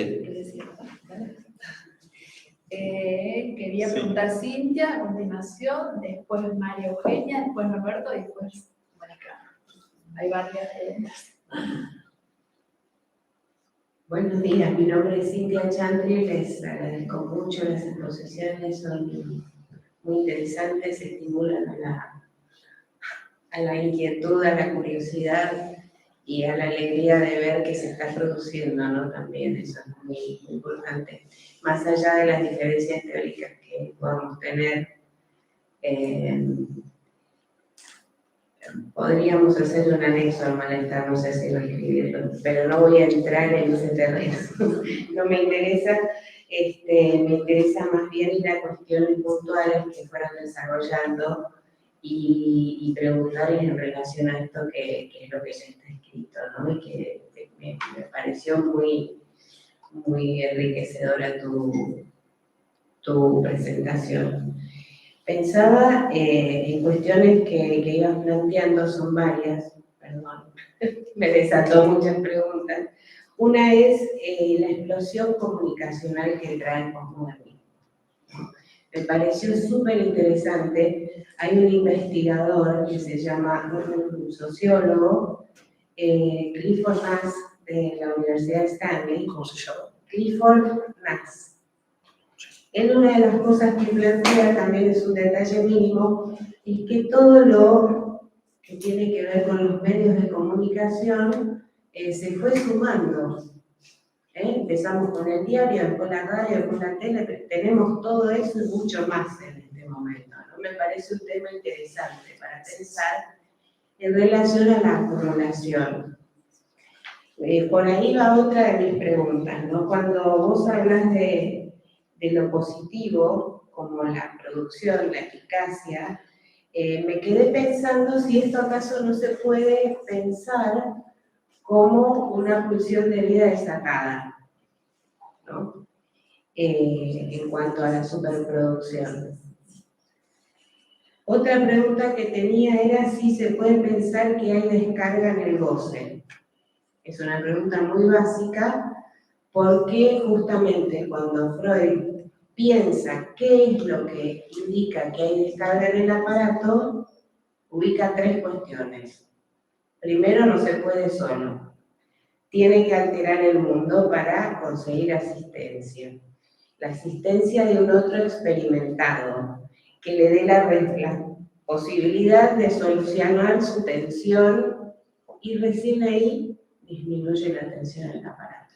Quería preguntar Cintia, a continuación, después María Eugenia, después Roberto y después Mónica. Hay varias preguntas. Buenos días, mi nombre es Cintia Chandri, les agradezco mucho, las exposiciones son muy interesantes, estimulan a la inquietud, a la curiosidad y a la alegría de ver que se está produciendo, ¿no? También eso es muy importante. Más allá de las diferencias teóricas que podamos tener, podríamos hacer un anexo al malestar, no sé si lo escribirlo, pero no voy a entrar en ese terreno, no me interesa. Me interesa más bien las cuestiones puntuales que fueron desarrollando y preguntarles en relación a esto que es lo que ya está escrito, ¿no? Y que me pareció muy enriquecedora tu presentación. Pensaba en cuestiones que ibas planteando, son varias, perdón, me desató muchas preguntas. Una es la explosión comunicacional que trae el posmodernismo. Me pareció súper interesante. Hay un investigador que se llama, un sociólogo, Clifford Nass, de la Universidad de Stanley. ¿Cómo se llama? Clifford Nass. Él, una de las cosas que plantea, también es un detalle mínimo, es que todo lo que tiene que ver con los medios de comunicación se fue sumando. Empezamos con el diario, después la radio, después la tele, tenemos todo eso y mucho más en este momento, ¿no? Me parece un tema interesante para pensar en relación a la acumulación. Por ahí va otra de mis preguntas, ¿no? Cuando vos hablas de lo positivo, como la producción, la eficacia, me quedé pensando si esto acaso no se puede pensar como una pulsión de vida desatada, ¿no? En cuanto a la superproducción. Otra pregunta que tenía era si se puede pensar que hay descarga en el goce. Es una pregunta muy básica porque justamente cuando Freud piensa qué es lo que indica que hay descarga en el aparato, ubica 3 cuestiones. Primero, no se puede solo. Tiene que alterar el mundo para conseguir asistencia. La asistencia de un otro experimentado, que le dé la posibilidad de solucionar su tensión y recién ahí disminuye la tensión del aparato.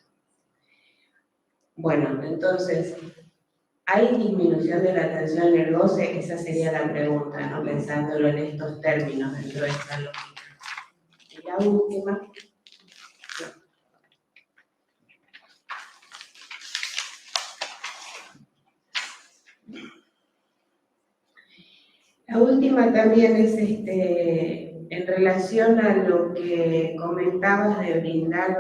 Bueno, entonces, ¿hay disminución de la tensión en el goce? Esa sería la pregunta, ¿no? Pensándolo en estos términos dentro de esta lógica. Y la última. La última también es en relación a lo que comentabas de brindar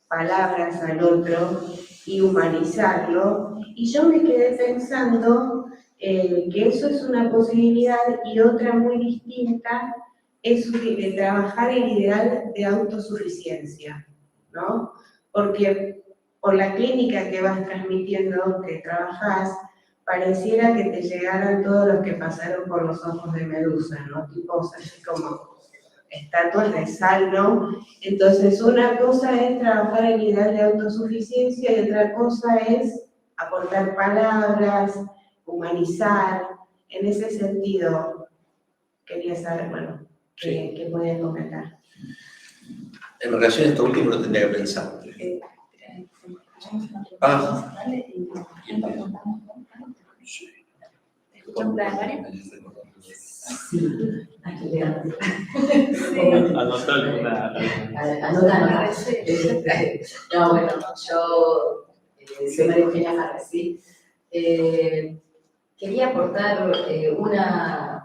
palabras al otro y humanizarlo. Y yo me quedé pensando que eso es una posibilidad y otra muy distinta es trabajar el ideal de autosuficiencia, ¿no? Porque por la clínica que vas transmitiendo, que trabajás, pareciera que te llegaran todos los que pasaron por los ojos de Medusa, ¿no? Tipos así como estatuas de sal, ¿no? Entonces, una cosa es trabajar el ideal de autosuficiencia y otra cosa es aportar palabras, humanizar. En ese sentido, quería saber, bueno, ¿qué pueden comentar? En relación a esto último lo tendría que pensar. ¿Escuchan plan, Mario? Sí, hay que leer. Anota alguna. Anota. No, bueno, yo soy María Eugenia Farres, ¿sí? Quería aportar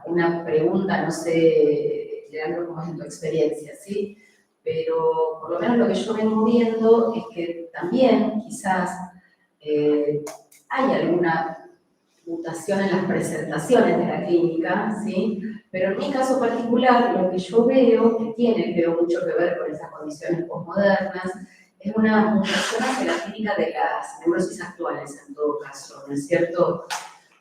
una pregunta, no sé, Leandro, cómo es en tu experiencia, ¿sí? Pero por lo menos lo que yo vengo viendo es que también quizás hay alguna mutación en las presentaciones de la clínica, ¿sí? Pero en mi caso particular, lo que yo veo, que tiene mucho que ver con esas condiciones postmodernas, es una mutación hacia la clínica de las neurosis actuales, en todo caso, ¿no es cierto?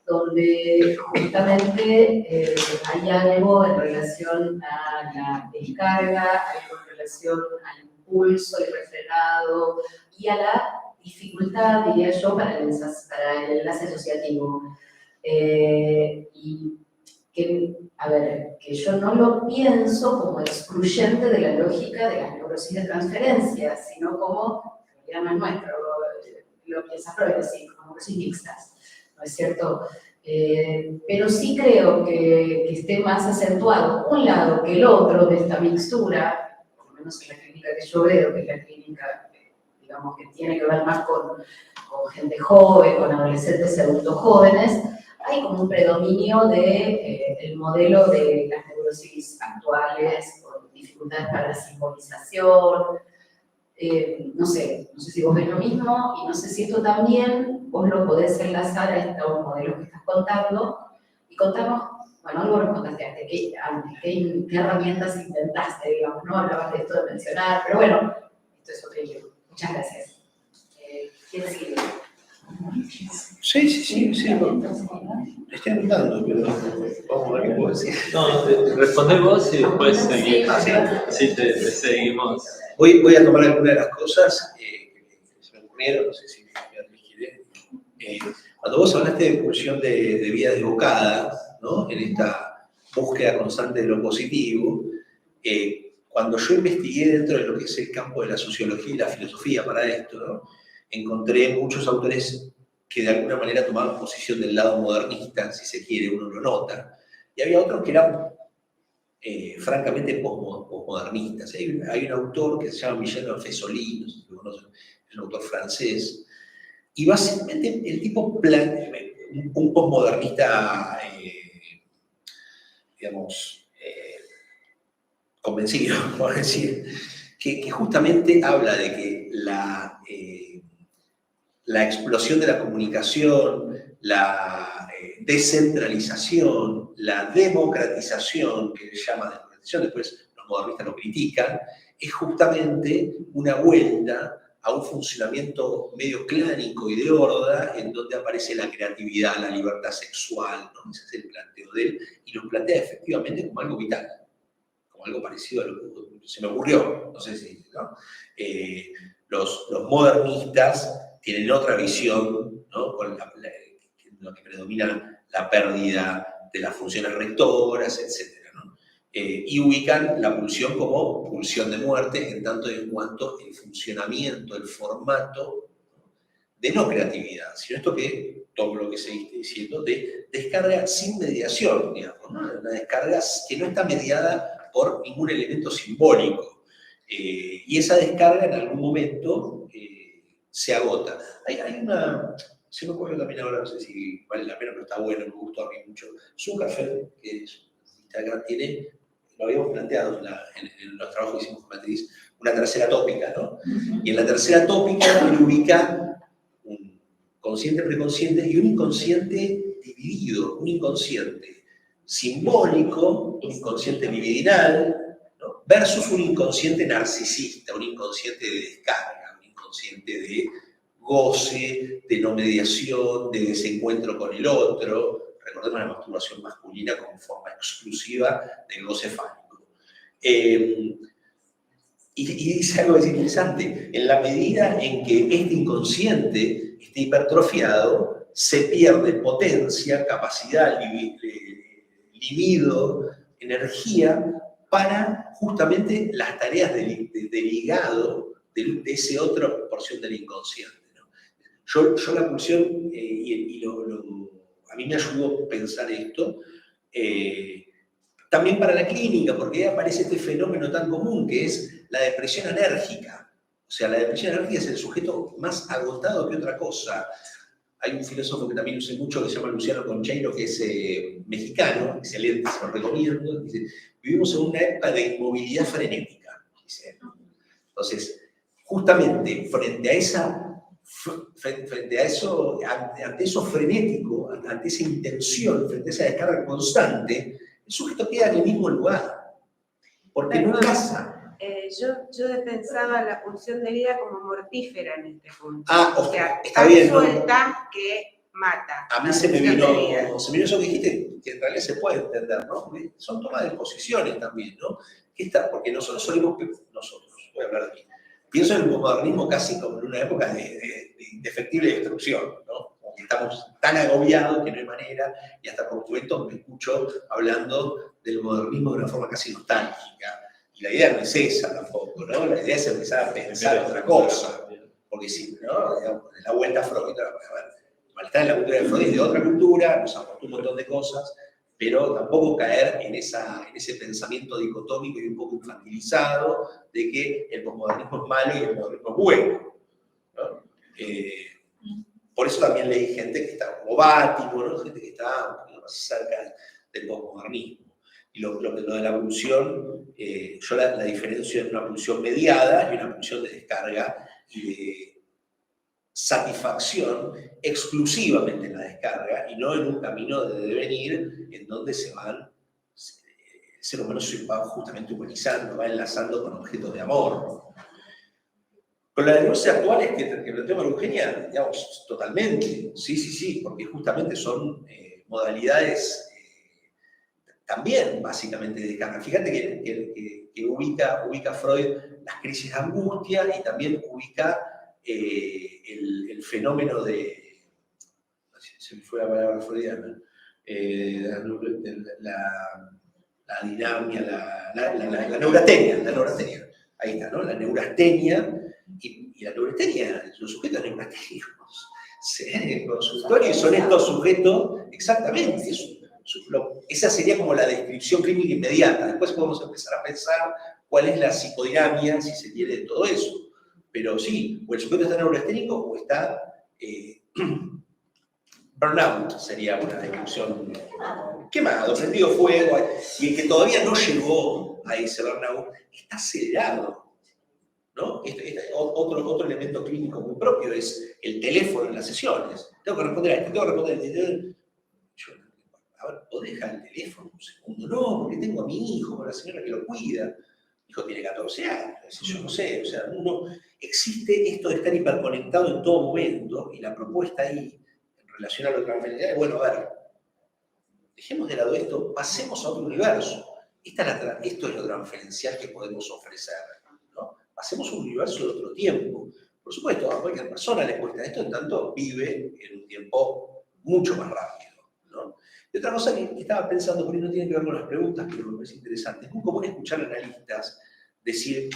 Donde justamente hay algo en relación a la descarga, algo en relación al impulso irrefrenado y a la dificultad, diría yo, para el enlace asociativo. Y que, a ver, que yo no lo pienso como excluyente de la lógica de las neurosis de transferencia, sino como, ya no es nuestro, lo piensa Freud, sí, como neurosis mixtas, ¿no es cierto? Pero sí creo que esté más acentuado un lado que el otro de esta mixtura, por lo menos en la clínica que yo veo, que es la clínica, digamos, que tiene que ver más con gente joven, con adolescentes y adultos jóvenes. Hay como un predominio del modelo de las neurosis actuales, con dificultades para la simbolización. No sé si vos ves lo mismo, y no sé si esto también vos lo podés enlazar a estos modelos que estás contando, y contarnos, bueno, algo nos contaste antes, ¿qué herramientas intentaste, digamos, ¿no? Hablabas de esto de mencionar, pero bueno, esto es otro libro. Muchas gracias. ¿Quién sigue? Sí. Estoy anotando, pero vamos a ver qué puedo decir. No, respondé vos y después seguimos. Sí, te seguimos. Voy a tomar algunas de las cosas que se me ocurrieron, no sé si Beatriz quiere. Cuando vos hablaste de pulsión de vida desbocada, ¿no? En esta búsqueda constante de lo positivo, cuando yo investigué dentro de lo que es el campo de la sociología y la filosofía para esto, ¿no? Encontré muchos autores que de alguna manera tomaban posición del lado modernista, si se quiere, uno lo nota, y había otros que eran francamente postmodernistas. Hay un autor que se llama Michel Fesolí, no sé si lo conocen, es un autor francés, y básicamente el tipo un postmodernista digamos, convencido, por decir, que justamente habla de que la explosión de la comunicación, la descentralización, la democratización, que se llama democratización, después los modernistas lo critican, es justamente una vuelta a un funcionamiento medio clánico y de horda, en donde aparece la creatividad, la libertad sexual, ¿no? Ese es el planteo de él, y lo plantea efectivamente como algo vital, como algo parecido a lo que se me ocurrió, no sé si, ¿no? Los modernistas tienen otra visión, ¿no? Con lo que predomina la pérdida de las funciones rectoras, etc. ¿no? Y ubican la pulsión como pulsión de muerte, en tanto y en cuanto el funcionamiento, el formato, ¿no? De no creatividad, sino esto que, todo lo que se está diciendo, de descarga sin mediación, digamos, ¿no? Una descarga que no está mediada por ningún elemento simbólico. Y esa descarga en algún momento se agota. Hay una, se me ocurre también ahora, no sé si vale la pena, pero está bueno, me gustó a mí mucho. Zuckerberg, que es Instagram, tiene, lo habíamos planteado en los trabajos que hicimos con Matriz, una tercera tópica, ¿no? Y en la tercera tópica él ubica un consciente preconsciente y un inconsciente dividido, un inconsciente simbólico, un inconsciente libidinal, ¿no? Versus un inconsciente narcisista, un inconsciente de descarga, un inconsciente de goce, de no mediación, de desencuentro con el otro. Recordemos la masturbación masculina como forma exclusiva del goce fálico. Y dice algo que es interesante, en la medida en que este inconsciente esté hipertrofiado, se pierde potencia, capacidad, libido, energía para justamente las tareas de ligado de esa otra porción del inconsciente. ¿no? Yo la pulsión, a mí me ayudó a pensar esto, también para la clínica, porque ahí aparece este fenómeno tan común que es la depresión enérgica. O sea, la depresión enérgica es el sujeto más agotado que otra cosa. Hay un filósofo que también usé mucho que se llama Luciano Concheiro, que es mexicano, excelente, se lo recomiendo. Dice, vivimos en una época de inmovilidad frenética, dice. Entonces, justamente frente a ante eso frenético, ante esa intención, frente a esa descarga constante, el sujeto queda en el mismo lugar, porque no casa. Yo pensaba la pulsión de vida como mortífera en este punto. O sea, está bien, ¿no? Suelta que mata. A mí se me vino eso que dijiste, que en realidad se puede entender, ¿no? Porque son tomas de posiciones también, ¿no? Porque nosotros solemos, voy a hablar de mí, pienso en el modernismo casi como en una época de indefectible destrucción, ¿no? Como que estamos tan agobiados que no hay manera, y hasta por momentos me escucho hablando del modernismo de una forma casi nostálgica. Y la idea no es esa tampoco, ¿no? La idea es empezar a pensar otra cosa. Porque si, ¿no? De la vuelta a Freud, malestar en la cultura de Freud es de otra cultura, nos aportó un montón de cosas, pero tampoco caer en ese pensamiento dicotómico y un poco infantilizado de que el posmodernismo es malo y el modernismo es bueno, ¿no? Por eso también leí gente que está como Bátimo, ¿no? Gente que está un poquito más cerca del posmodernismo. Y lo de la pulsión, yo la diferencio en una pulsión mediada y una pulsión de descarga y de satisfacción exclusivamente en la descarga y no en un camino de devenir en donde el ser humano se va justamente humanizando, va enlazando con objetos de amor. Con la denuncia actual es que planteó María Eugenia, digamos, totalmente, sí, porque justamente son modalidades también básicamente de descarga. Fíjate que ubica Freud las crisis de angustia y también ubica el fenómeno de, se me fue la palabra freudiana, la dinamia, la neurastenia, ahí está, ¿no? La neurastenia, y la neurastenia, los sujetos neurasténicos, consultorios son estos sujetos, exactamente, esa sería como la descripción clínica inmediata. Después podemos empezar a pensar cuál es la psicodinamia, si se quiere, de todo eso. Pero sí, o el sujeto está neurasténico o está Burnout sería una descripción. Quemado, prendido fuego, y el que todavía no llegó a ese burnout está acelerado, ¿no? Otro elemento clínico muy propio es el teléfono en las sesiones. Tengo que responder a esto, tengo que responder a esto. Yo, a ver, ¿podés dejar el teléfono un segundo? No, porque tengo a mi hijo, con la señora que lo cuida. Mi hijo tiene 14 años, yo no sé, o sea, existe esto de estar hiperconectado en todo momento, y la propuesta ahí, en relación a lo transferencial, es, bueno, a ver, dejemos de lado esto, pasemos a otro universo. Esto es lo transferencial que podemos ofrecer, ¿no? Pasemos a un universo de otro tiempo. Por supuesto, a cualquier persona le cuesta esto, en tanto vive en un tiempo mucho más rápido, ¿no? Y otra cosa que estaba pensando, porque no tiene que ver con las preguntas, pero me parece interesante, es muy común escuchar analistas decir,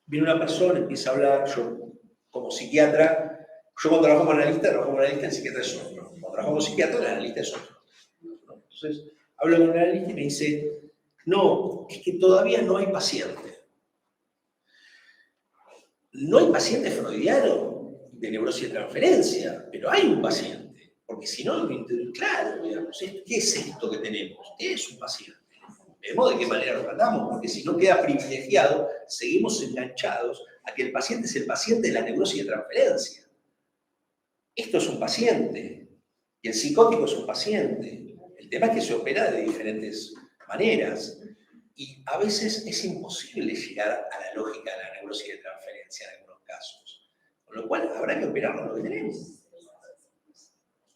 viene una persona, empieza a hablar, yo como psiquiatra, yo cuando trabajo como analista, el psiquiatra es otro. Cuando trabajo como psiquiatra, el analista es otro. Entonces, hablo con un analista y me dice, no, es que todavía no hay paciente. No hay paciente freudiano de neurosis de transferencia, pero hay un paciente. Porque si no, claro, digamos, ¿qué es esto que tenemos? Es un paciente. Vemos de qué manera lo tratamos, porque si no queda privilegiado, seguimos enganchados a que el paciente es el paciente de la neurosis de transferencia. Esto es un paciente, y el psicótico es un paciente. El tema es que se opera de diferentes maneras, y a veces es imposible llegar a la lógica de la neurosis de transferencia en algunos casos. Con lo cual habrá que operar con lo que tenemos.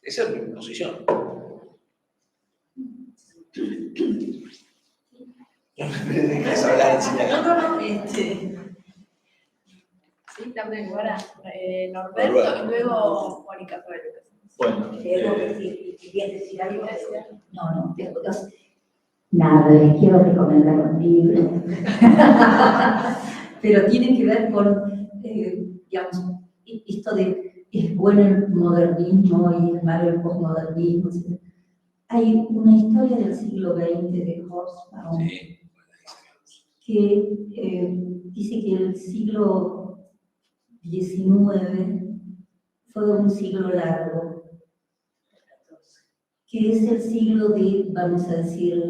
Esa es mi posición. ¿Dejas hablar, No, Sí, también, ahora Norberto y luego Mónica Pérez. Bueno, ¿Querías decir algo? No, nada, les quiero recomendar un libro. Pero tiene que ver con, digamos, esto de es bueno el modernismo y es malo el posmodernismo. Hay una historia del siglo XX de Hobsbawm que dice que el siglo XIX fue un siglo largo, que es el siglo de, vamos a decir,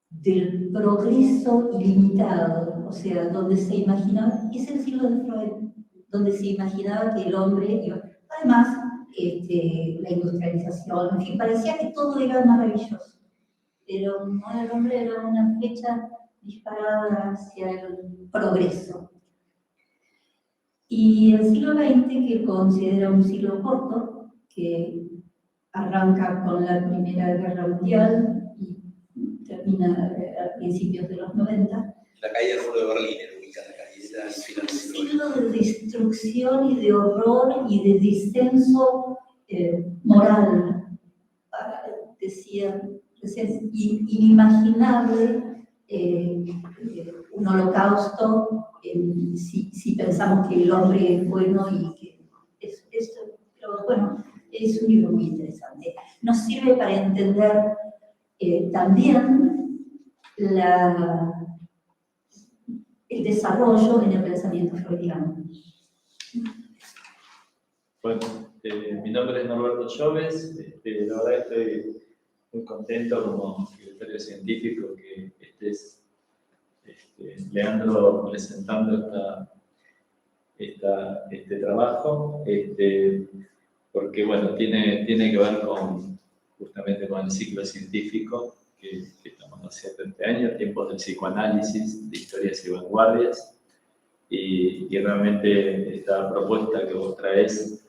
del progreso ilimitado, o sea, donde se imaginaba, es el siglo de Freud, donde se imaginaba que el hombre iba, además, la industrialización, en fin, parecía que todo era maravilloso, pero no, el hombre era una flecha disparada hacia el progreso. Y el siglo XX, que considera un siglo corto, que arranca con la Primera Guerra Mundial y termina a principios de los 90. La caída del muro de Berlín, la un siglo de destrucción y de horror y de descenso moral. Decía, inimaginable un holocausto si pensamos que el hombre es bueno y que pero bueno, es un libro muy interesante. Nos sirve para entender también el desarrollo en el pensamiento freudiano. Bueno, mi nombre es Norberto Lloves. La verdad estoy muy contento como secretario científico que estés, Leandro, presentando este trabajo, porque bueno, tiene que ver justamente con el ciclo científico que estamos haciendo este año, tiempos del psicoanálisis, de historias y vanguardias, y realmente esta propuesta que vos traes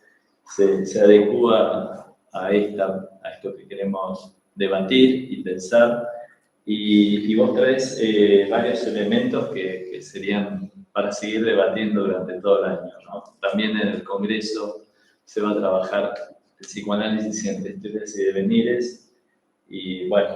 se adecúa a esto que queremos debatir y pensar, y vos traes varios elementos que serían para seguir debatiendo durante todo el año, ¿no? También en el Congreso se va a trabajar el psicoanálisis entre historias y devenires, y bueno,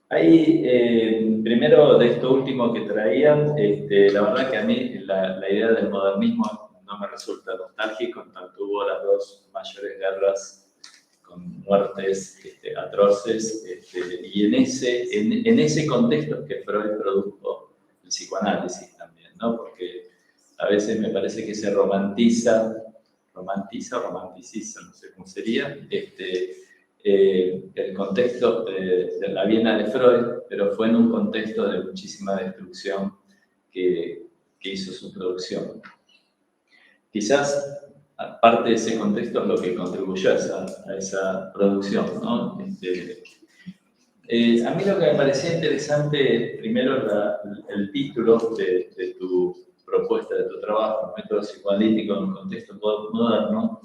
ahí, primero de esto último que traían, la verdad que a mí la idea del modernismo no me resulta nostálgico, en tanto hubo las dos mayores guerras con muertes atroces, y en ese contexto es que Freud produjo el psicoanálisis también, ¿no? Porque a veces me parece que se romantiza romanticiza, no sé cómo sería, el contexto de la Viena de Freud, pero fue en un contexto de muchísima destrucción que hizo su producción. Quizás parte de ese contexto es lo que contribuyó a esa producción, ¿no? A mí lo que me parecía interesante, primero el título de tu propuesta, de tu trabajo, método psicoanalítico en un contexto moderno,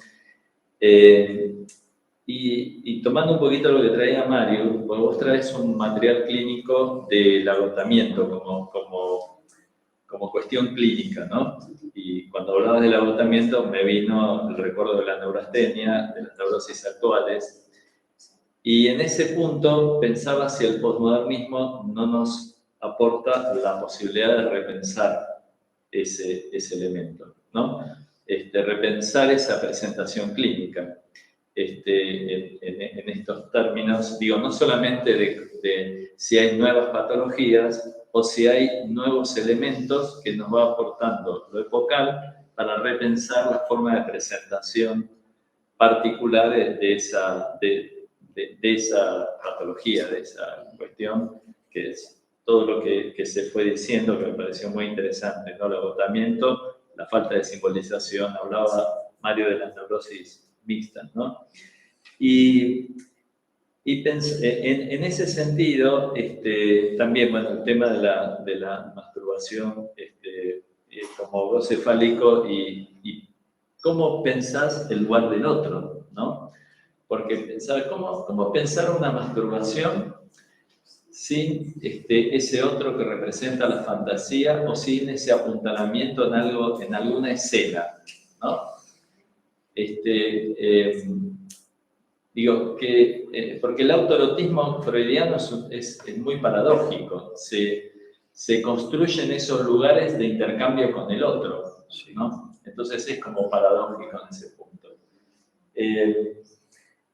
y tomando un poquito lo que traía Mario, pues vos traes un material clínico del agotamiento como cuestión clínica, ¿no? Y cuando hablabas del agotamiento me vino el recuerdo de la neurastenia, de las neurosis actuales, y en ese punto pensaba si el posmodernismo no nos aporta la posibilidad de repensar ese elemento, ¿no? Repensar esa presentación clínica. En estos términos, digo, no solamente de si hay nuevas patologías o si hay nuevos elementos que nos va aportando lo epocal para repensar la forma de presentación particular de esa patología, de esa cuestión, que es todo lo que se fue diciendo, que me pareció muy interesante, ¿no? El agotamiento, la falta de simbolización, hablaba Mario de las neurosis mixtas, ¿no? Y en ese sentido, también, bueno, el tema de la masturbación como goce fálico y cómo pensás el lugar del otro, ¿no? Porque ¿cómo pensar una masturbación sin ese otro que representa la fantasía o sin ese apuntalamiento en alguna escena, ¿no? Digo que, porque el autoerotismo freudiano es muy paradójico, se construyen esos lugares de intercambio con el otro, ¿no? Entonces es como paradójico en ese punto.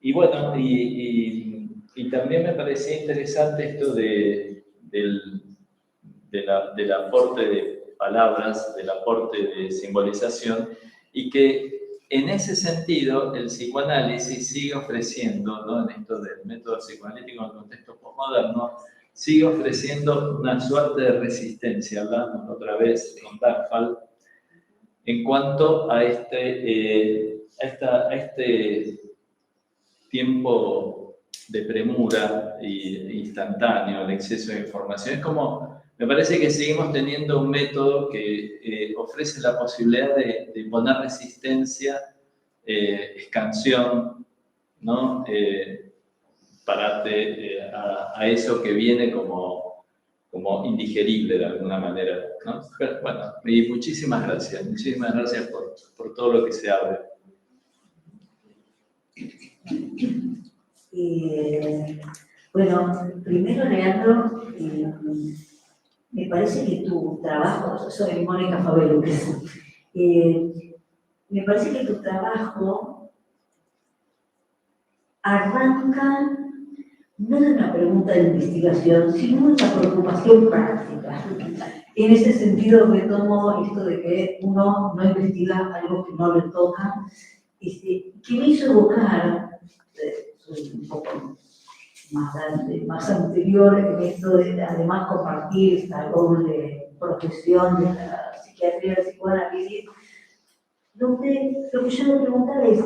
Y bueno, y también me parecía interesante esto del aporte de palabras, del aporte de simbolización, y que en ese sentido el psicoanálisis sigue ofreciendo, ¿no? En esto del método psicoanalítico en el contexto postmoderno, sigue ofreciendo una suerte de resistencia, hablamos otra vez con Darfal, en cuanto a este tiempo de premura e instantáneo, el exceso de información. Es como, me parece que seguimos teniendo un método que ofrece la posibilidad de poner resistencia, escansión, ¿no? A eso que viene como indigerible de alguna manera, ¿no? Pero, bueno, y muchísimas gracias por todo lo que se abre. Bueno, primero, Leandro, me parece que tu trabajo, soy Mónica Fabelo, me parece que tu trabajo arranca no de una pregunta de investigación, sino de una preocupación práctica. En ese sentido retomo esto de que uno no investiga algo que no le toca, que me hizo evocar, soy un poco más anterior en esto de además compartir esta doble profesión de la psiquiatría y el psicoanálisis, donde lo que yo me preguntaba es,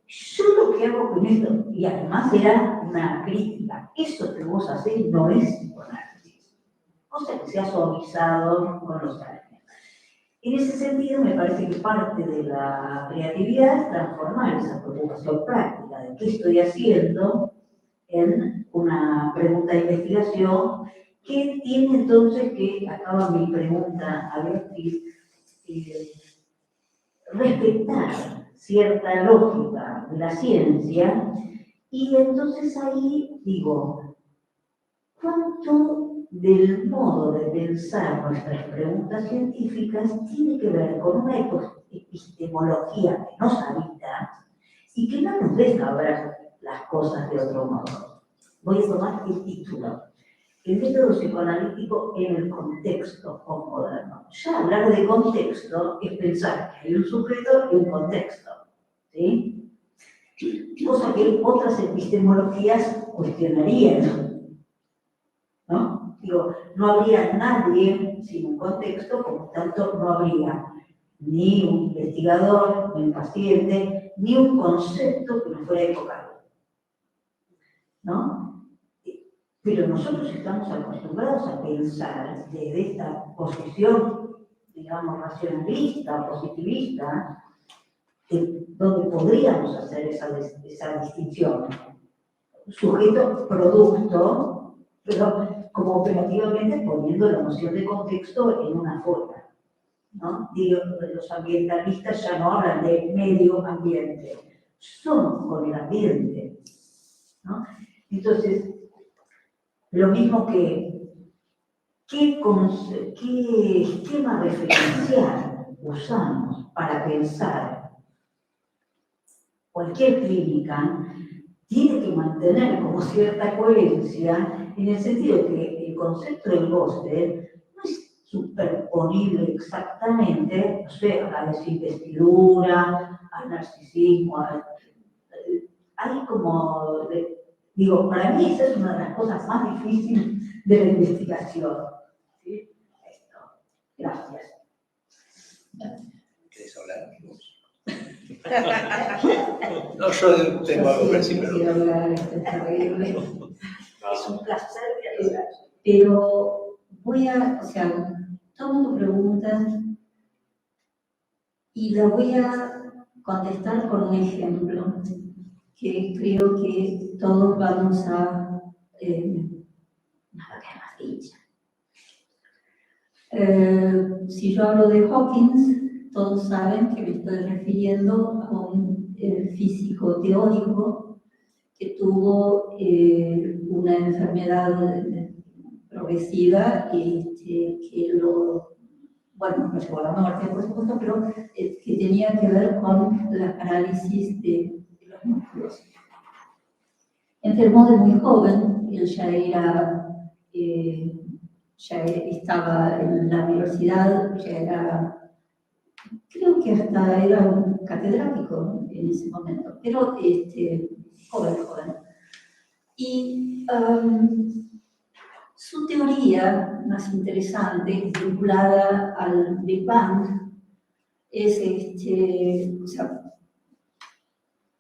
yo lo que hago con esto, y además era una crítica, eso que vos hacés no es psicoanálisis, o sea que se ha suavizado con los años. En ese sentido, me parece que parte de la creatividad es transformar esa preocupación práctica de qué estoy haciendo en una pregunta de investigación que tiene entonces que, acaba mi pregunta a Beatriz, respetar cierta lógica de la ciencia, y entonces ahí digo, ¿cuánto del modo de pensar nuestras preguntas científicas tiene que ver con una epistemología que nos habita y que no nos deja ver las cosas de otro modo? Voy a tomar el título. El método psicoanalítico en el contexto postmoderno. Ya hablar de contexto es pensar que hay un sujeto y un contexto. ¿sí? Cosa que otras epistemologías cuestionarían, ¿no? Digo, no habría nadie sin un contexto, por tanto no habría ni un investigador, ni un paciente, ni un concepto que no fuera epocal, ¿no? Pero nosotros estamos acostumbrados a pensar desde esta posición, digamos, racionalista, positivista, donde podríamos hacer esa distinción. Sujeto-producto, pero como operativamente poniendo la noción de contexto en una forma, ¿no? Digo, los ambientalistas ya no hablan de medio ambiente, son con el ambiente, ¿no? Entonces, lo mismo que, ¿qué esquema referencial usamos para pensar cualquier clínica? Tiene que mantener como cierta coherencia en el sentido que el concepto del bosque no es superponible exactamente, no sé, a la desinvestidura, al narcisismo, hay como, digo, para mí esa es una de las cosas más difíciles de la investigación. ¿Sí? Esto. Gracias. ¿Querés hablar? No, yo tengo algo que decir, pero... Quiero hablar, esto es terrible. Es un placer, pero voy a, o sea, tomo tu pregunta y la voy a contestar con un ejemplo que creo que todos vamos a dicha. Si yo hablo de Hawkins, todos saben que me estoy refiriendo a un físico teórico que tuvo una enfermedad progresiva que lo llevó a la muerte, por supuesto, pero que tenía que ver con la parálisis de los músculos. Enfermó de muy joven, él ya estaba en la universidad, ya era, creo que hasta era un catedrático en ese momento, pero joven. Y su teoría más interesante, vinculada al Big Bang, es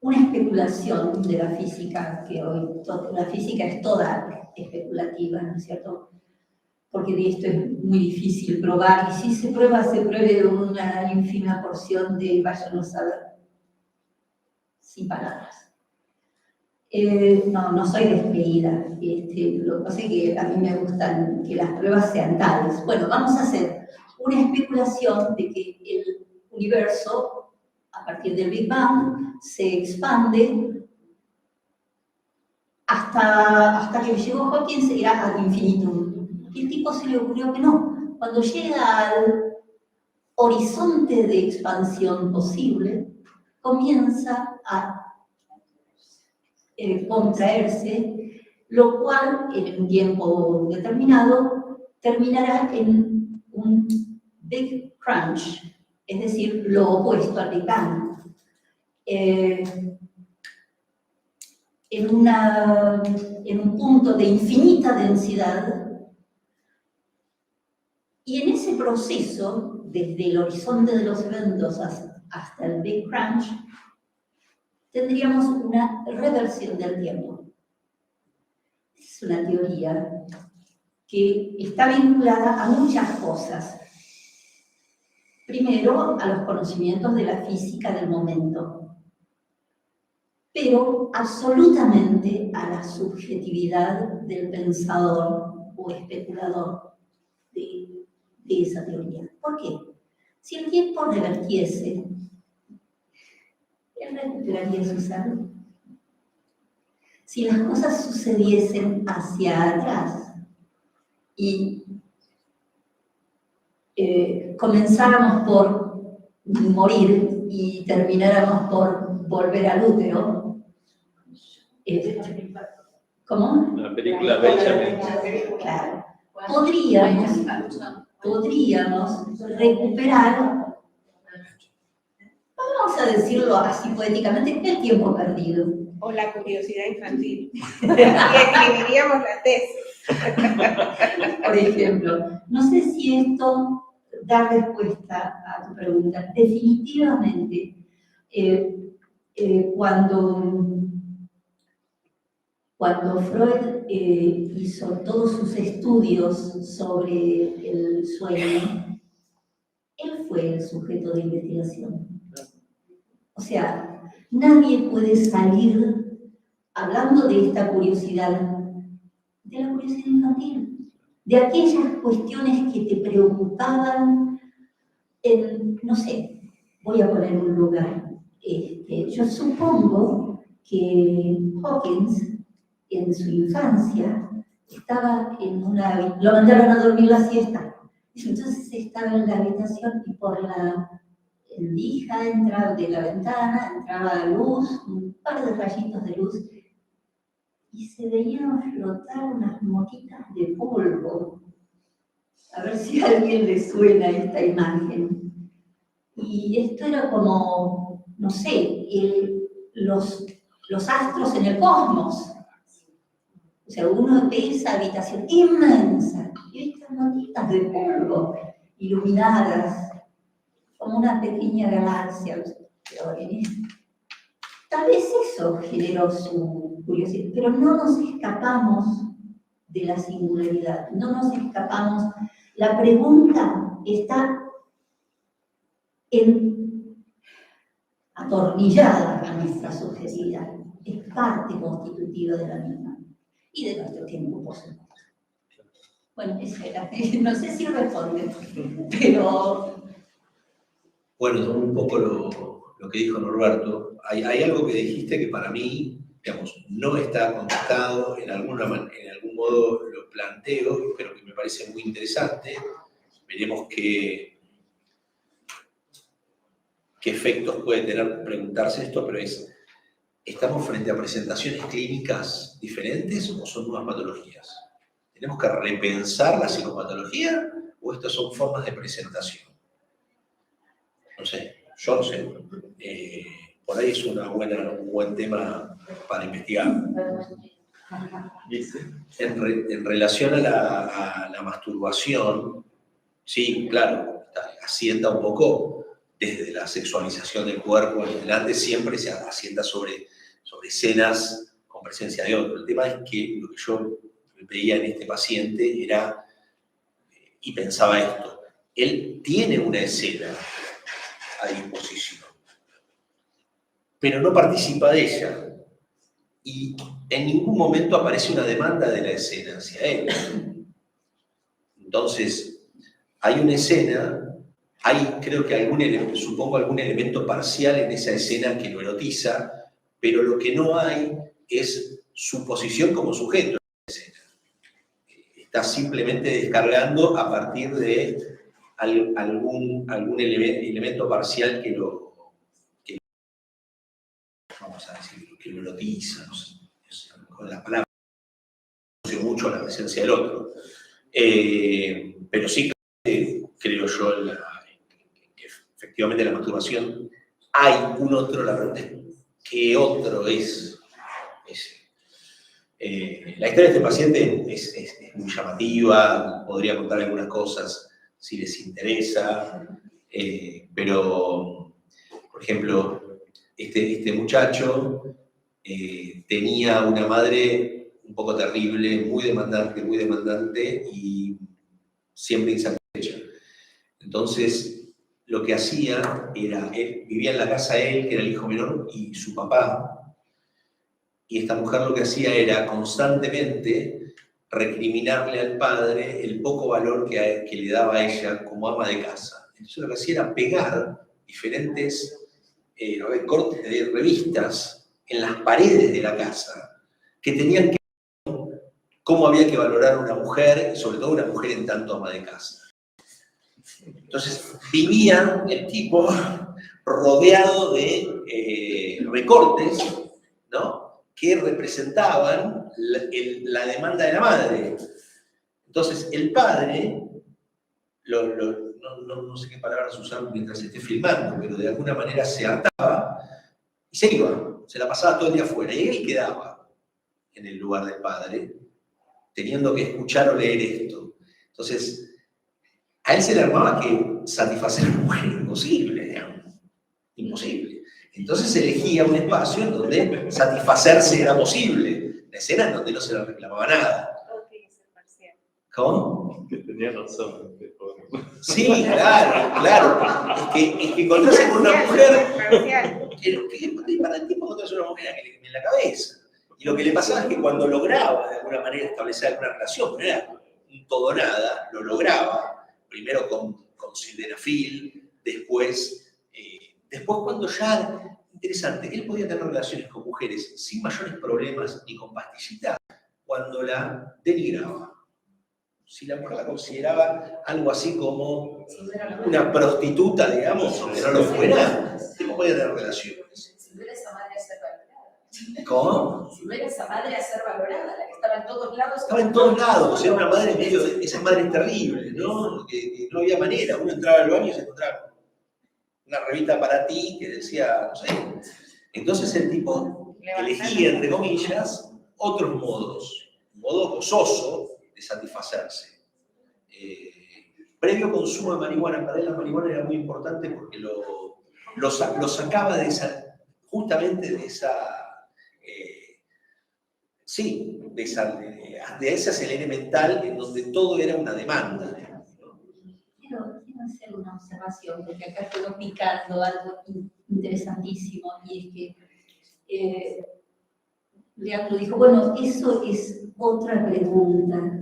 una especulación de la física, que hoy la física es toda especulativa, ¿no es cierto? Porque de esto es muy difícil probar, y si se prueba, se pruebe una ínfima porción de vayan a saber, sin palabras. No soy descreída, lo que pasa es que a mí me gustan que las pruebas sean tales. Bueno, vamos a hacer una especulación de que el universo, a partir del Big Bang, se expande hasta que llegó Hawkins, era ad infinitum. Y el tipo se le ocurrió que no. Cuando llega al horizonte de expansión posible, comienza a contraerse, lo cual en un tiempo determinado terminará en un Big Crunch, es decir, lo opuesto al Big Bang. En un punto de infinita densidad, y en ese proceso, desde el horizonte de los eventos hasta el Big Crunch, tendríamos una reversión del tiempo. Es una teoría que está vinculada a muchas cosas. Primero, a los conocimientos de la física del momento, pero absolutamente a la subjetividad del pensador o especulador de esa teoría. ¿Por qué? Si el tiempo revertiese, él recuperaría su salud. Si las cosas sucediesen hacia atrás y comenzáramos por morir y termináramos por volver al útero, ¿cómo? La película Benjamin. Claro. Podríamos recuperar. vamos a decirlo así poéticamente, el tiempo perdido. O la curiosidad infantil. Y escribiríamos la tesis. Por ejemplo, no sé si esto da respuesta a tu pregunta. Definitivamente, cuando Freud hizo todos sus estudios sobre el sueño, él fue el sujeto de investigación. O sea, nadie puede salir hablando de esta curiosidad, de la curiosidad infantil, de aquellas cuestiones que te preocupaban no sé, voy a poner un lugar. Yo supongo que Hawkins, en su infancia, estaba en lo mandaron a dormir la siesta. Entonces estaba en la habitación y por la lija de la ventana entraba luz, un par de rayitos de luz, y se veían flotar unas motitas de polvo. A ver si a alguien le suena esta imagen. Y esto era como, no sé, los astros en el cosmos. O sea, uno ve esa habitación inmensa y estas motitas de polvo iluminadas, como una pequeña galaxia. Tal vez eso generó su curiosidad, pero no nos escapamos de la singularidad, no nos escapamos. La pregunta está atornillada a nuestra subjetividad, es parte constitutiva de la misma y de nuestro tiempo, por supuesto. Bueno, eso era, no sé si responde, pero... Bueno, tomo un poco lo que dijo Norberto. Hay algo que dijiste que para mí, digamos, no está contestado, en algún modo lo planteo, pero que me parece muy interesante. Veremos qué efectos puede tener preguntarse esto, pero ¿estamos frente a presentaciones clínicas diferentes o son nuevas patologías? ¿Tenemos que repensar la psicopatología o estas son formas de presentación? No sé, yo no sé. Por ahí es un buen tema para investigar. En relación a la masturbación, sí, claro, asienta un poco desde la sexualización del cuerpo en adelante, siempre se asienta sobre escenas con presencia de otro. El tema es que lo que yo veía en este paciente era, y pensaba esto, él tiene una escena a disposición, pero no participa de ella. Y en ningún momento aparece una demanda de la escena hacia él. Entonces, hay una escena, creo que supongo algún elemento parcial en esa escena que lo erotiza, pero lo que no hay es su posición como sujeto en la escena. Está simplemente descargando a partir de algún elemento parcial que lo vamos a decir, que lo erotiza, no sé, con la palabra, no sé mucho la presencia del otro. Pero sí, creo yo, que efectivamente la masturbación hay un otro, la pregunta es, ¿qué otro es ese? La historia de este paciente es muy llamativa, podría contar algunas cosas si les interesa, pero, por ejemplo, este muchacho tenía una madre un poco terrible, muy demandante y siempre insatisfecha. Entonces, lo que hacía era, vivía en la casa él, que era el hijo menor, y su papá, y esta mujer lo que hacía era constantemente recriminarle al padre el poco valor que le daba a ella como ama de casa. Entonces lo que hacía era pegar diferentes recortes de revistas en las paredes de la casa que tenían que ver cómo había que valorar a una mujer, sobre todo una mujer en tanto ama de casa. Entonces vivía el tipo rodeado de recortes, ¿no?, que representaban la demanda de la madre. Entonces, el padre no sé qué palabras usar mientras esté filmando, pero de alguna manera se hartaba y se iba, se la pasaba todo el día afuera, y él quedaba en el lugar del padre, teniendo que escuchar o leer esto. Entonces, a él se le armaba que satisfacer a la mujer era imposible, digamos. Imposible. Entonces elegía un espacio en donde satisfacerse era posible. La escena en donde no se le reclamaba nada. ¿Cómo? Que tenía razón. Sí, claro. Es que encontrarse con una mujer. Que para el tipo encontrarse una mujer que le queme en la cabeza. Y lo que le pasaba es que cuando lograba de alguna manera establecer alguna relación, pero era un todo nada, lo lograba, primero con sildenafil, después cuando ya, interesante, él podía tener relaciones con mujeres sin mayores problemas ni con pastillita, cuando la denigraba. Si la mujer la consideraba algo así como una prostituta, digamos, aunque no lo fuera, no podía tener relaciones. Si no era esa madre a ser valorada. ¿Cómo? Si no era esa madre a ser valorada, la que estaba en todos lados. Estaba en todos lados, era una madre medio, esas madres terribles, ¿no? Que no había manera, uno entraba al baño y se encontraba una revista para ti que decía, no sé. Entonces el tipo elegía, entre comillas, otros modos, un modo gozoso de satisfacerse. Previo consumo de marihuana, para él la marihuana era muy importante porque lo sacaba de esa, justamente de esa, de ese acelerador mental en donde todo era una demanda. Quiero hacer una observación, porque acá estoy picando algo interesantísimo, y es que Leandro dijo, bueno, eso es otra pregunta.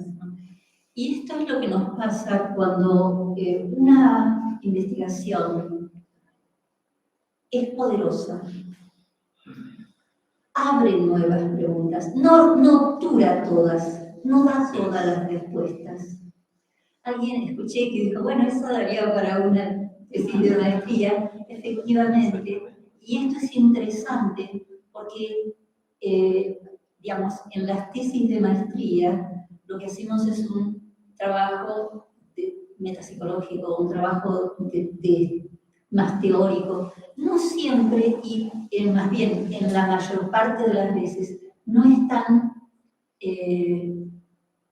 Y esto es lo que nos pasa cuando una investigación es poderosa, abre nuevas preguntas, no obtura todas, no da todas las respuestas. Alguien escuché que dijo, bueno, eso daría para una tesis de maestría, efectivamente, y esto es interesante porque, digamos, en las tesis de maestría lo que hacemos es un trabajo metapsicológico, un trabajo más teórico, no siempre y más bien en la mayor parte de las veces no están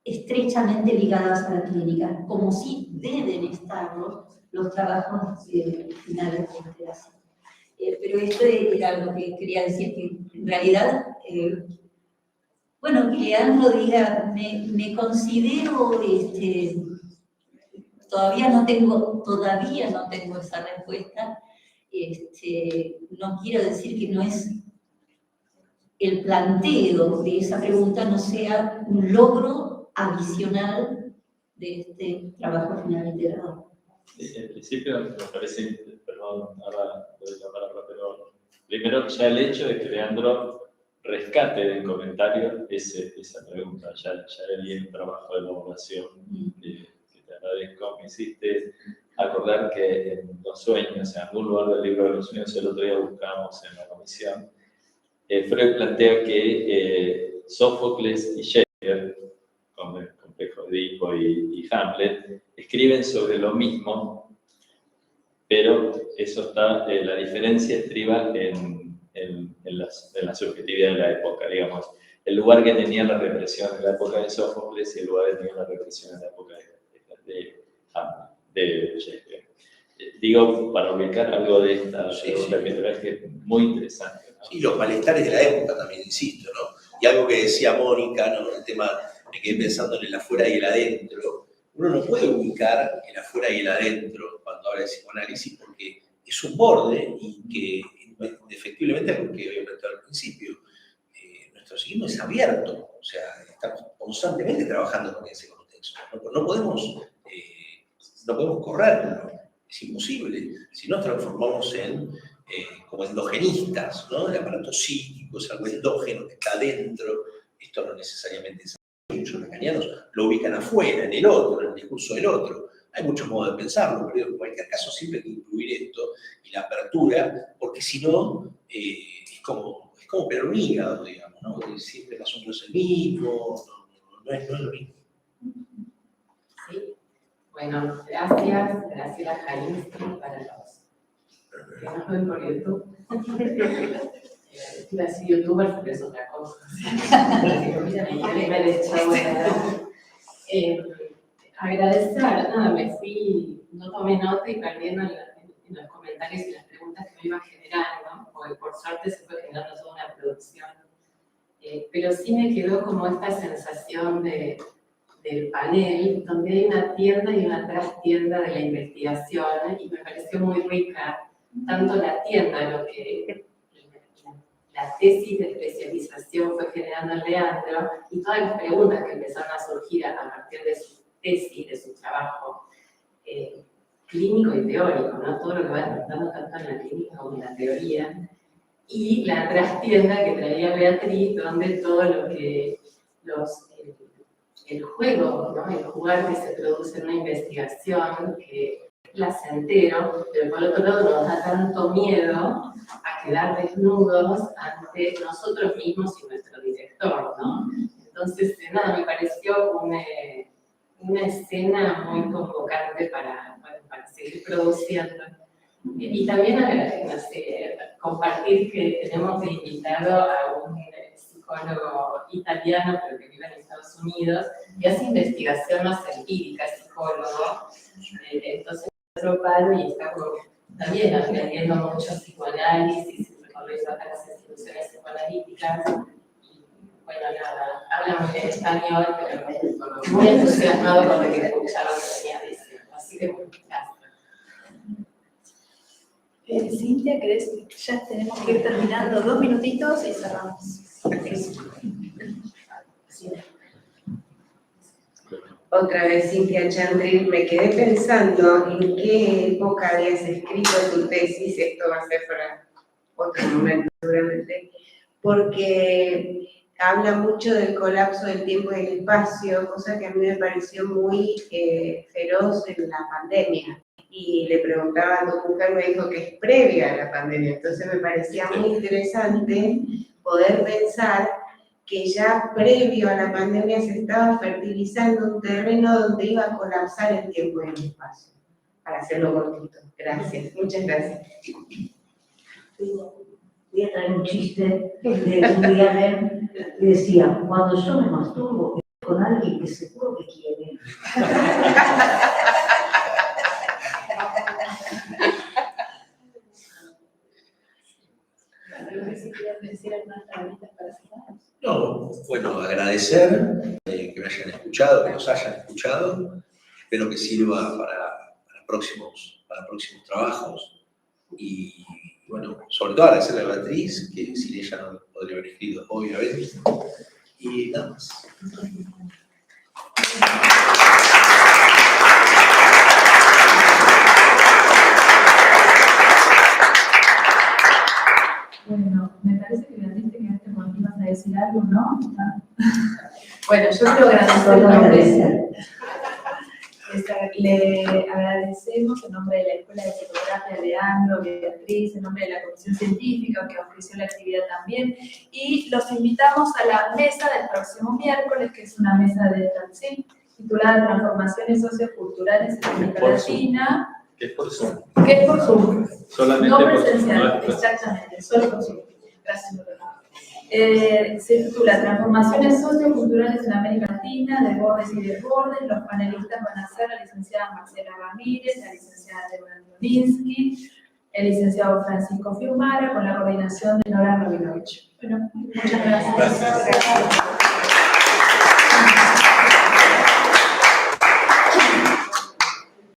estrechamente ligadas a la clínica, como sí deben estarlo los trabajos finales de investigación. Pero esto era lo que quería decir, que en realidad, bueno, que Leandro diga, me considero, todavía no tengo esa respuesta, no quiero decir que no es el planteo de esa pregunta no sea un logro adicional de este trabajo final integrador. En principio me parece, perdón, ahora le doy la palabra, pero primero ya el hecho de que Leandro rescate del comentario esa pregunta, ya viene un trabajo de elaboración que te agradezco. Me hiciste acordar que en Los Sueños, en algún lugar del libro de los sueños, el otro día buscamos en la comisión, Freud plantea que Sófocles y Shakespeare, con el complejo de Edipo y Hamlet, escriben sobre lo mismo, pero eso está, la diferencia estriba en la subjetividad de la época, digamos. El lugar que tenía la represión en la época de Sófocles y el lugar que tenía la represión en la época de Shakespeare. Digo, para ubicar algo de esta pregunta que traes, que es muy interesante, ¿no? Y los malestares de la época también, insisto, ¿no? Y algo que decía Mónica, ¿no? El tema, me quedé pensando en el afuera y el adentro. Uno no puede ubicar el afuera y el adentro cuando habla de psicoanálisis porque es un borde y que efectivamente algo que había planteado al principio. Nuestro psiquismo es abierto, o sea, estamos constantemente trabajando con ese contexto. No podemos correrlo, es imposible. Si nos transformamos en como endogenistas, ¿no? El aparato psíquico es algo endógeno que está dentro. Esto no necesariamente es así. Muchos lacanianos lo ubican afuera, en el otro, en el discurso del otro. Hay muchos modos de pensarlo, pero en cualquier caso siempre hay que incluir esto y la apertura, porque si no, es como pegar un hígado, digamos, ¿no? Siempre más o menos el mismo, no es lo mismo. Sí. Bueno, gracias, Graciela Kalinsky, para los que nos ven por YouTube. Iba a decir youtuber, pero es otra cosa. Agradecer, nada, me fui, no tomé nota y perdí en los comentarios y las preguntas que me iban generando, porque por suerte se fue generando toda una producción. Pero sí me quedó como esta sensación del panel, donde hay una tienda y una trastienda de la investigación, y me pareció muy rica, tanto la tienda, lo que la tesis de especialización fue generando en Leandro, y todas las preguntas que empezaron a surgir a partir de su tesis, de su trabajo clínico y teórico, ¿no? Todo lo que va tratando tanto en la clínica como en la teoría, y la trastienda que traía Beatriz, donde todo lo que el juego, ¿no? El jugar que se produce en una investigación, que es placentero, pero por otro lado nos da tanto miedo a quedar desnudos ante nosotros mismos y nuestro director, ¿no? Entonces, nada, me pareció una escena muy convocante para seguir produciendo. Y también, no sé, compartir que tenemos de invitado a un psicólogo italiano, pero que vive en Estados Unidos, y hace investigación más empírica, psicólogo. Entonces, otro palo, y está como también aprendiendo mucho psicoanálisis y recorriendo acá las instituciones psicoanalíticas. Y bueno, nada, habla muy bien español, pero muy entusiasmado con lo que escucharon que venía diciendo. Así que muchas gracias. Cintia, ¿crees? Ya tenemos que ir terminando, 2 minutitos y cerramos. Otra vez, Cintia Chandril, me quedé pensando en qué época habías escrito tu tesis. Esto va a ser para otro momento seguramente, porque habla mucho del colapso del tiempo y del espacio, cosa que a mí me pareció muy feroz en la pandemia. Y le preguntaba a tu mujer, me dijo que es previa a la pandemia, entonces me parecía muy interesante poder pensar que ya previo a la pandemia se estaba fertilizando un terreno donde iba a colapsar el tiempo y el espacio. Para hacerlo cortito. Gracias, muchas gracias. Voy a traer un chiste de Woody Allen que decía, cuando yo me masturbo es con alguien que seguro que quiere. No, bueno, agradecer que me hayan escuchado, que nos hayan escuchado. Espero que sirva para próximos trabajos. Y bueno, sobre todo agradecerle a Beatriz, que sin ella no podría haber escrito, obviamente. Y nada más. Bueno, me parece que Beatriz te quedaste con ibas a decir algo, ¿no? Bueno, yo quiero agradecer en nombre le agradecemos en nombre de la Escuela de Psicografía Leandro, Beatriz, en nombre de la Comisión Científica que ofreció la actividad también, y los invitamos a la mesa del próximo miércoles, que es una mesa de transit titulada Transformaciones Socioculturales en América Latina. ¿Qué es por Zoom? ¿Qué es por Zoom? Solamente no por presencial, Zoom. exactamente, solo por Zoom. Gracias, doctora. Se titula Transformaciones Socioculturales en América Latina, Desbordes y Desbordes. Los panelistas van a ser la licenciada Marcela Ramírez, la licenciada Débora Dolinsky, el licenciado Francisco Fiumara, con la coordinación de Nora Rabinovich. Bueno, muchas gracias.